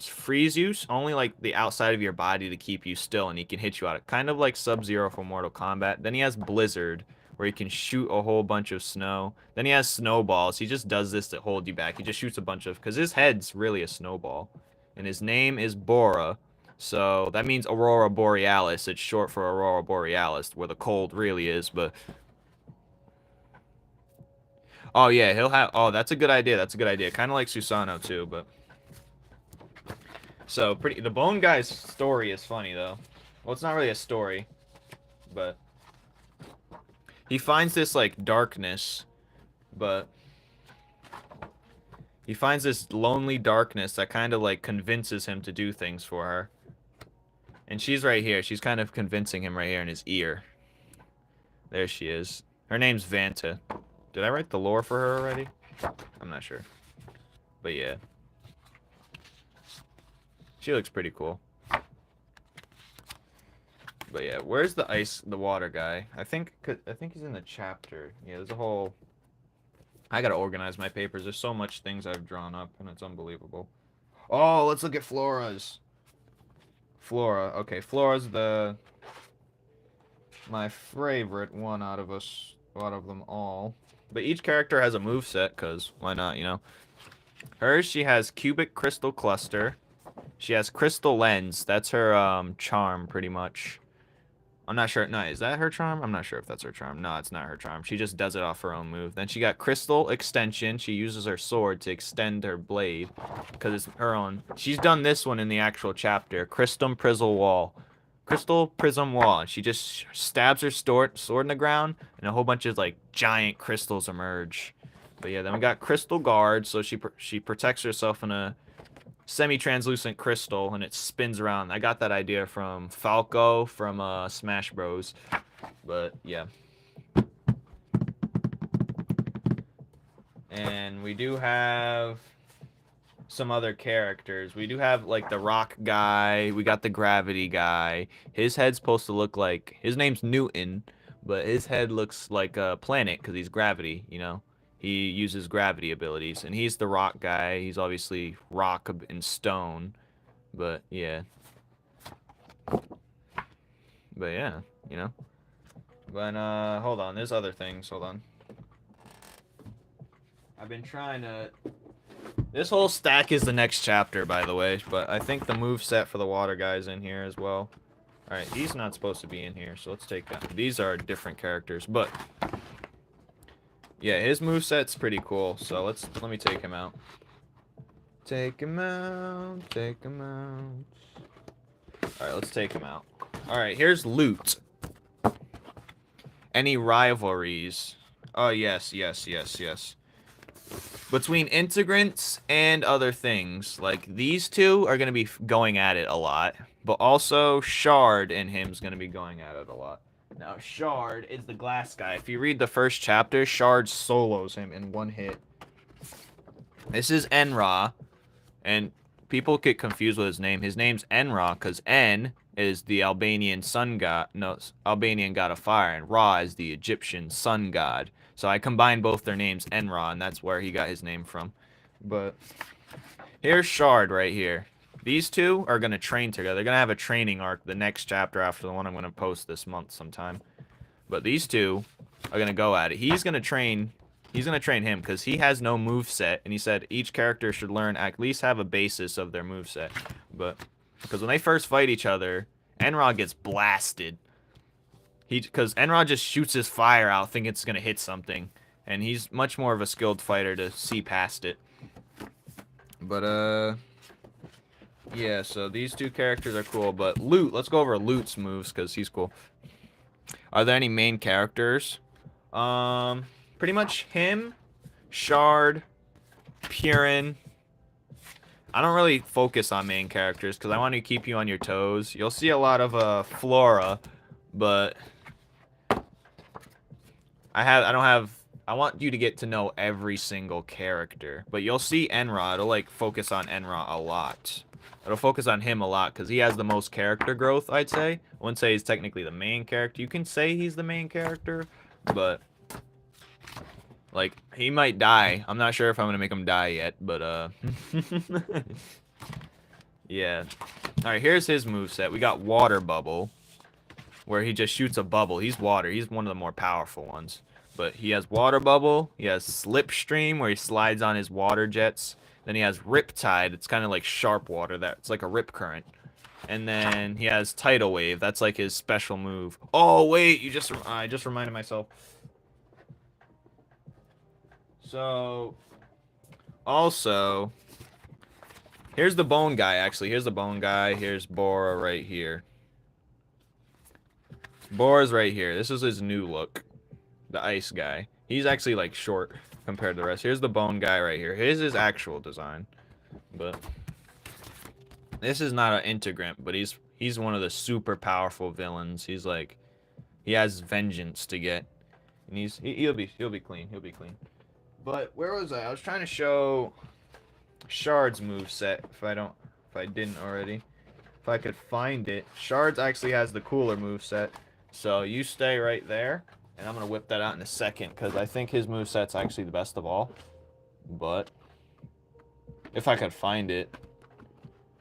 freeze you, only like the outside of your body to keep you still, and he can hit you out. Kind of like Sub-Zero from Mortal Kombat. Then he has Blizzard, where he can shoot a whole bunch of snow. Then he has Snowballs. He just does this to hold you back. He just shoots a bunch of, because his head's really a snowball. And his name is Bora. So that means Aurora Borealis. It's short for Aurora Borealis, where the cold really is, but... Oh, yeah, he'll have... Oh, that's a good idea. That's a good idea. Kind of like Susanoo, too, but... So, the Bone Guy's story is funny, though. Well, it's not really a story, but... He finds this, like, darkness, but... He finds this lonely darkness that kind of, like, convinces him to do things for her. And she's right here. She's kind of convincing him right here in his ear. There she is. Her name's Vanta. Did I write the lore for her already? I'm not sure. But yeah. She looks pretty cool. But yeah, where's the water guy? I think he's in the chapter. Yeah, there's a whole... I gotta organize my papers. There's so much things I've drawn up, and it's unbelievable. Oh, let's look at Flora's. Flora. Okay, Flora's my favorite one out of them all. But each character has a moveset, because why not, you know? Hers, she has Cubic Crystal Cluster. She has Crystal Lens. That's her charm, pretty much. I'm not sure. No, is that her charm? I'm not sure if that's her charm. No, it's not her charm. She just does it off her own move. Then she got Crystal Extension. She uses her sword to extend her blade because it's her own. She's done this one in the actual chapter. Crystal Prism Wall. Crystal Prism Wall. She just stabs her sword in the ground, and a whole bunch of like giant crystals emerge. But yeah, then we got Crystal Guard. So she protects herself in a semi-translucent crystal, and it spins around. I got that idea from Falco from Smash Bros. But yeah. And we do have some other characters. We do have like the rock guy. We got the gravity guy. His head's supposed to look like... His name's Newton, but his head looks like a planet because he's gravity, you know? He uses gravity abilities, and he's the rock guy. He's obviously rock and stone, but yeah. But yeah, you know. But hold on, there's other things. Hold on. I've been trying to... This whole stack is the next chapter, by the way, but I think the move set for the water guy's in here as well. Alright, he's not supposed to be in here, so let's take that. These are different characters, but... Yeah, his moveset's pretty cool, so let me take him out. Take him out, take him out. Alright, let's take him out. Alright, here's loot. Any rivalries? Oh, yes. Between integrants and other things, like these two are going to be going at it a lot, but also Shard and him's going to be going at it a lot. Now, Shard is the glass guy. If you read the first chapter, Shard solos him in one hit. This is Enra, and people get confused with his name. His name's Enra because En is the Albanian sun god, Albanian god of fire, and Ra is the Egyptian sun god. So I combined both their names, Enra, and that's where he got his name from. But here's Shard right here. These two are going to train together. They're going to have a training arc the next chapter after the one I'm going to post this month sometime. But these two are going to go at it. He's going to train him because he has no moveset. And he said each character should learn, at least have a basis of their moveset. But because when they first fight each other, Enra gets blasted. Because Enra just shoots his fire out thinking it's going to hit something. And he's much more of a skilled fighter to see past it. But, yeah, so these two characters are cool, but Loot, let's go over Loot's moves, because he's cool. Are there any main characters? Pretty much him, Shard, Purin. I don't really focus on main characters, because I want to keep you on your toes. You'll see a lot of, Flora, but... I want you to get to know every single character. But you'll see Enra, it'll, like, focus on Enra a lot. It'll focus on him a lot because he has the most character growth, I'd say. I wouldn't say he's technically the main character. You can say he's the main character, but Like, he might die. I'm not sure if I'm gonna make him die yet, but yeah. Alright, here's his moveset. We got Water Bubble, where he just shoots a bubble. He's water. He's one of the more powerful ones. But he has Water Bubble. He has Slipstream, where he slides on his water jets. Then he has Riptide. It's kind of like sharp water. It's like a rip current. And then he has Tidal Wave. That's like his special move. Oh, wait. I just reminded myself. So, also, here's the bone guy, actually. Here's the bone guy. Here's Bora right here. Bora's right here. This is his new look. The ice guy. He's actually, like, short compared to the rest. Here's the bone guy right here. Here's his actual design. But this is not an integrant, but he's one of the super powerful villains. He's like, he has vengeance to get. And he'll be clean. He'll be clean. But where was I? I was trying to show Shard's moveset if I didn't already. If I could find it. Shard's actually has the cooler moveset. So you stay right there. And I'm going to whip that out in a second because I think his moveset's actually the best of all. But if I could find it,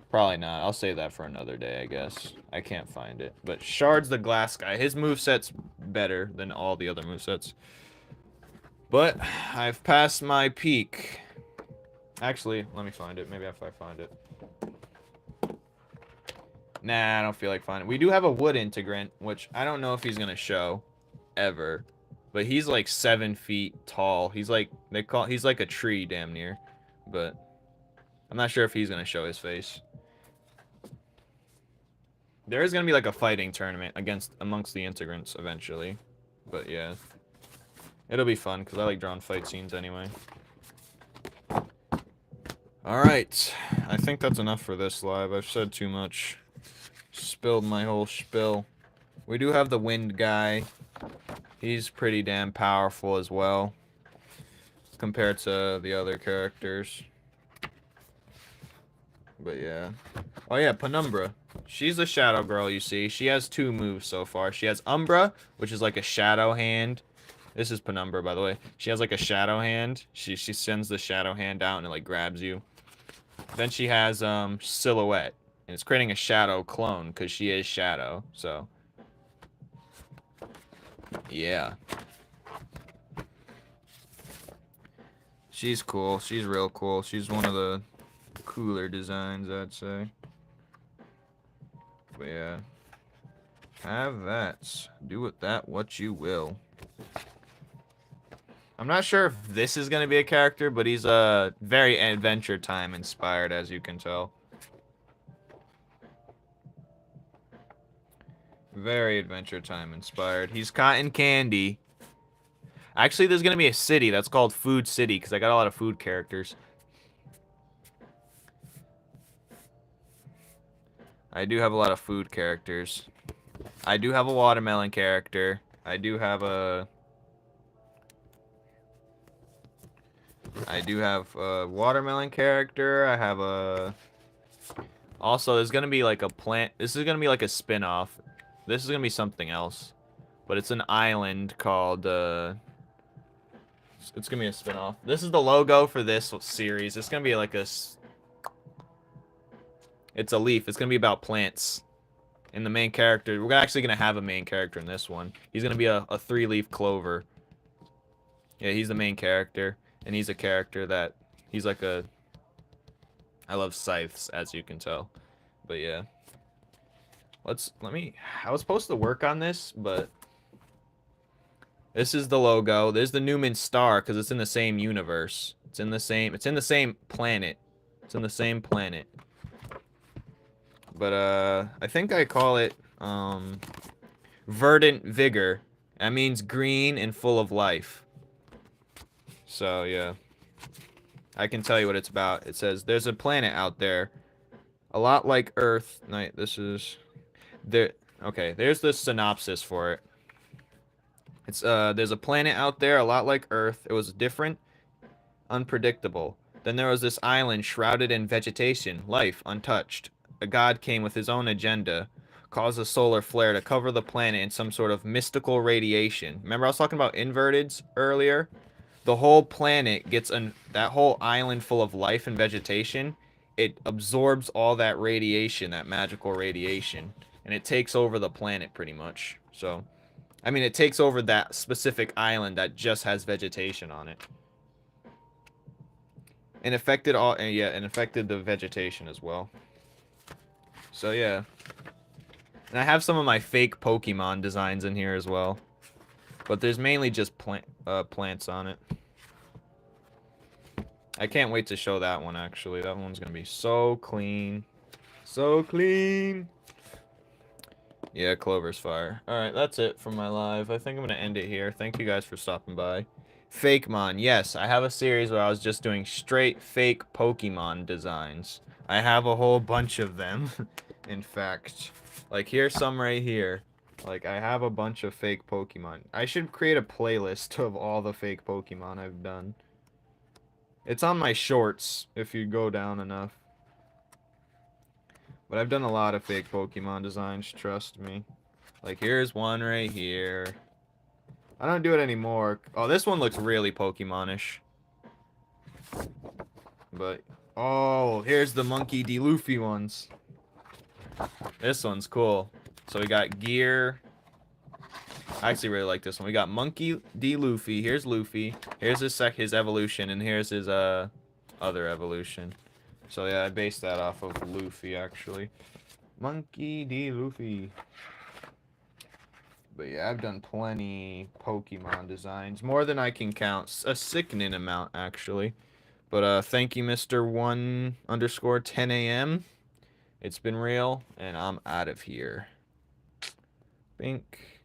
probably not. I'll save that for another day, I guess. I can't find it. But Shard's the glass guy. His moveset's better than all the other movesets. But I've passed my peak. Actually, let me find it. Maybe if I find it. Nah, I don't feel like finding it. We do have a wood integrant, which I don't know if he's gonna show ever. But he's like 7 feet tall. He's like he's like a tree damn near. But I'm not sure if he's gonna show his face. There is gonna be like a fighting tournament amongst the integrants eventually. But yeah. It'll be fun, because I like drawing fight scenes anyway. Alright. I think that's enough for this live. I've said too much. Spilled my whole spill. We do have the wind guy. He's pretty damn powerful as well. Compared to the other characters. But yeah. Oh yeah, Penumbra. She's the shadow girl, you see. She has 2 moves so far. She has Umbra, which is like a shadow hand. This is Penumbra, by the way. She has like a shadow hand. She sends the shadow hand out and it like grabs you. Then she has Silhouette. And it's creating a shadow clone because she is shadow. So yeah. She's cool. She's real cool. She's one of the cooler designs, I'd say. But yeah. Have that. Do with that what you will. I'm not sure if this is going to be a character, but he's very Adventure Time inspired, as you can tell. Very Adventure Time inspired. He's Cotton Candy. Actually, there's going to be a city that's called Food City, because I got a lot of food characters. I do have a lot of food characters. I do have a watermelon character. I do have a watermelon character. I have a... Also, there's going to be like a plant. This is going to be like a spin-off. This is going to be something else. But it's an island called... It's going to be a spin-off. This is the logo for this series. It's going to be like a... It's a leaf. It's going to be about plants. And the main character... We're actually going to have a main character in this one. He's going to be a 3-leaf clover. Yeah, he's the main character. And he's a character that... He's like a... I love scythes, as you can tell. But yeah. I was supposed to work on this, but... This is the logo. There's the Newman star, because it's in the same universe. It's in the same planet. It's in the same planet. But, I think I call it, Verdant Vigor. That means green and full of life. So, yeah. I can tell you what it's about. It says, there's a planet out there. A lot like Earth. No, this is... There. Okay, there's the synopsis for it. It's, there's a planet out there, a lot like Earth. It was different, unpredictable. Then there was this island shrouded in vegetation, life untouched. A god came with his own agenda, caused a solar flare to cover the planet in some sort of mystical radiation. Remember I was talking about inverteds earlier? the whole planet gets that whole island full of life and vegetation. It absorbs all that radiation, that magical radiation, and it takes over the planet pretty much. So, I mean, it takes over that specific island that just has vegetation on it. And affected and affected the vegetation as well. So yeah. And I have some of my fake Pokemon designs in here as well. But there's mainly just plants on it. I can't wait to show that one, actually. That one's gonna be so clean. So clean! Yeah, Clover's fire. Alright, that's it for my live. I think I'm gonna end it here. Thank you guys for stopping by. Fakemon. Yes, I have a series where I was just doing straight fake Pokemon designs. I have a whole bunch of them, in fact. Like, here's some right here. Like, I have a bunch of fake Pokemon. I should create a playlist of all the fake Pokemon I've done. It's on my shorts, if you go down enough. But I've done a lot of fake Pokemon designs, trust me. Like, here's one right here. I don't do it anymore. Oh, this one looks really Pokemon-ish. But, oh, here's the Monkey D. Luffy ones. This one's cool. So we got Gear. I actually really like this one. We got Monkey D. Luffy. Here's Luffy. Here's his evolution, and here's his other evolution. So yeah, I based that off of Luffy, actually. Monkey D. Luffy. But yeah, I've done plenty Pokemon designs. More than I can count. A sickening amount, actually. But thank you, Mr. 1_10 AM. It's been real, and I'm out of here. Bink.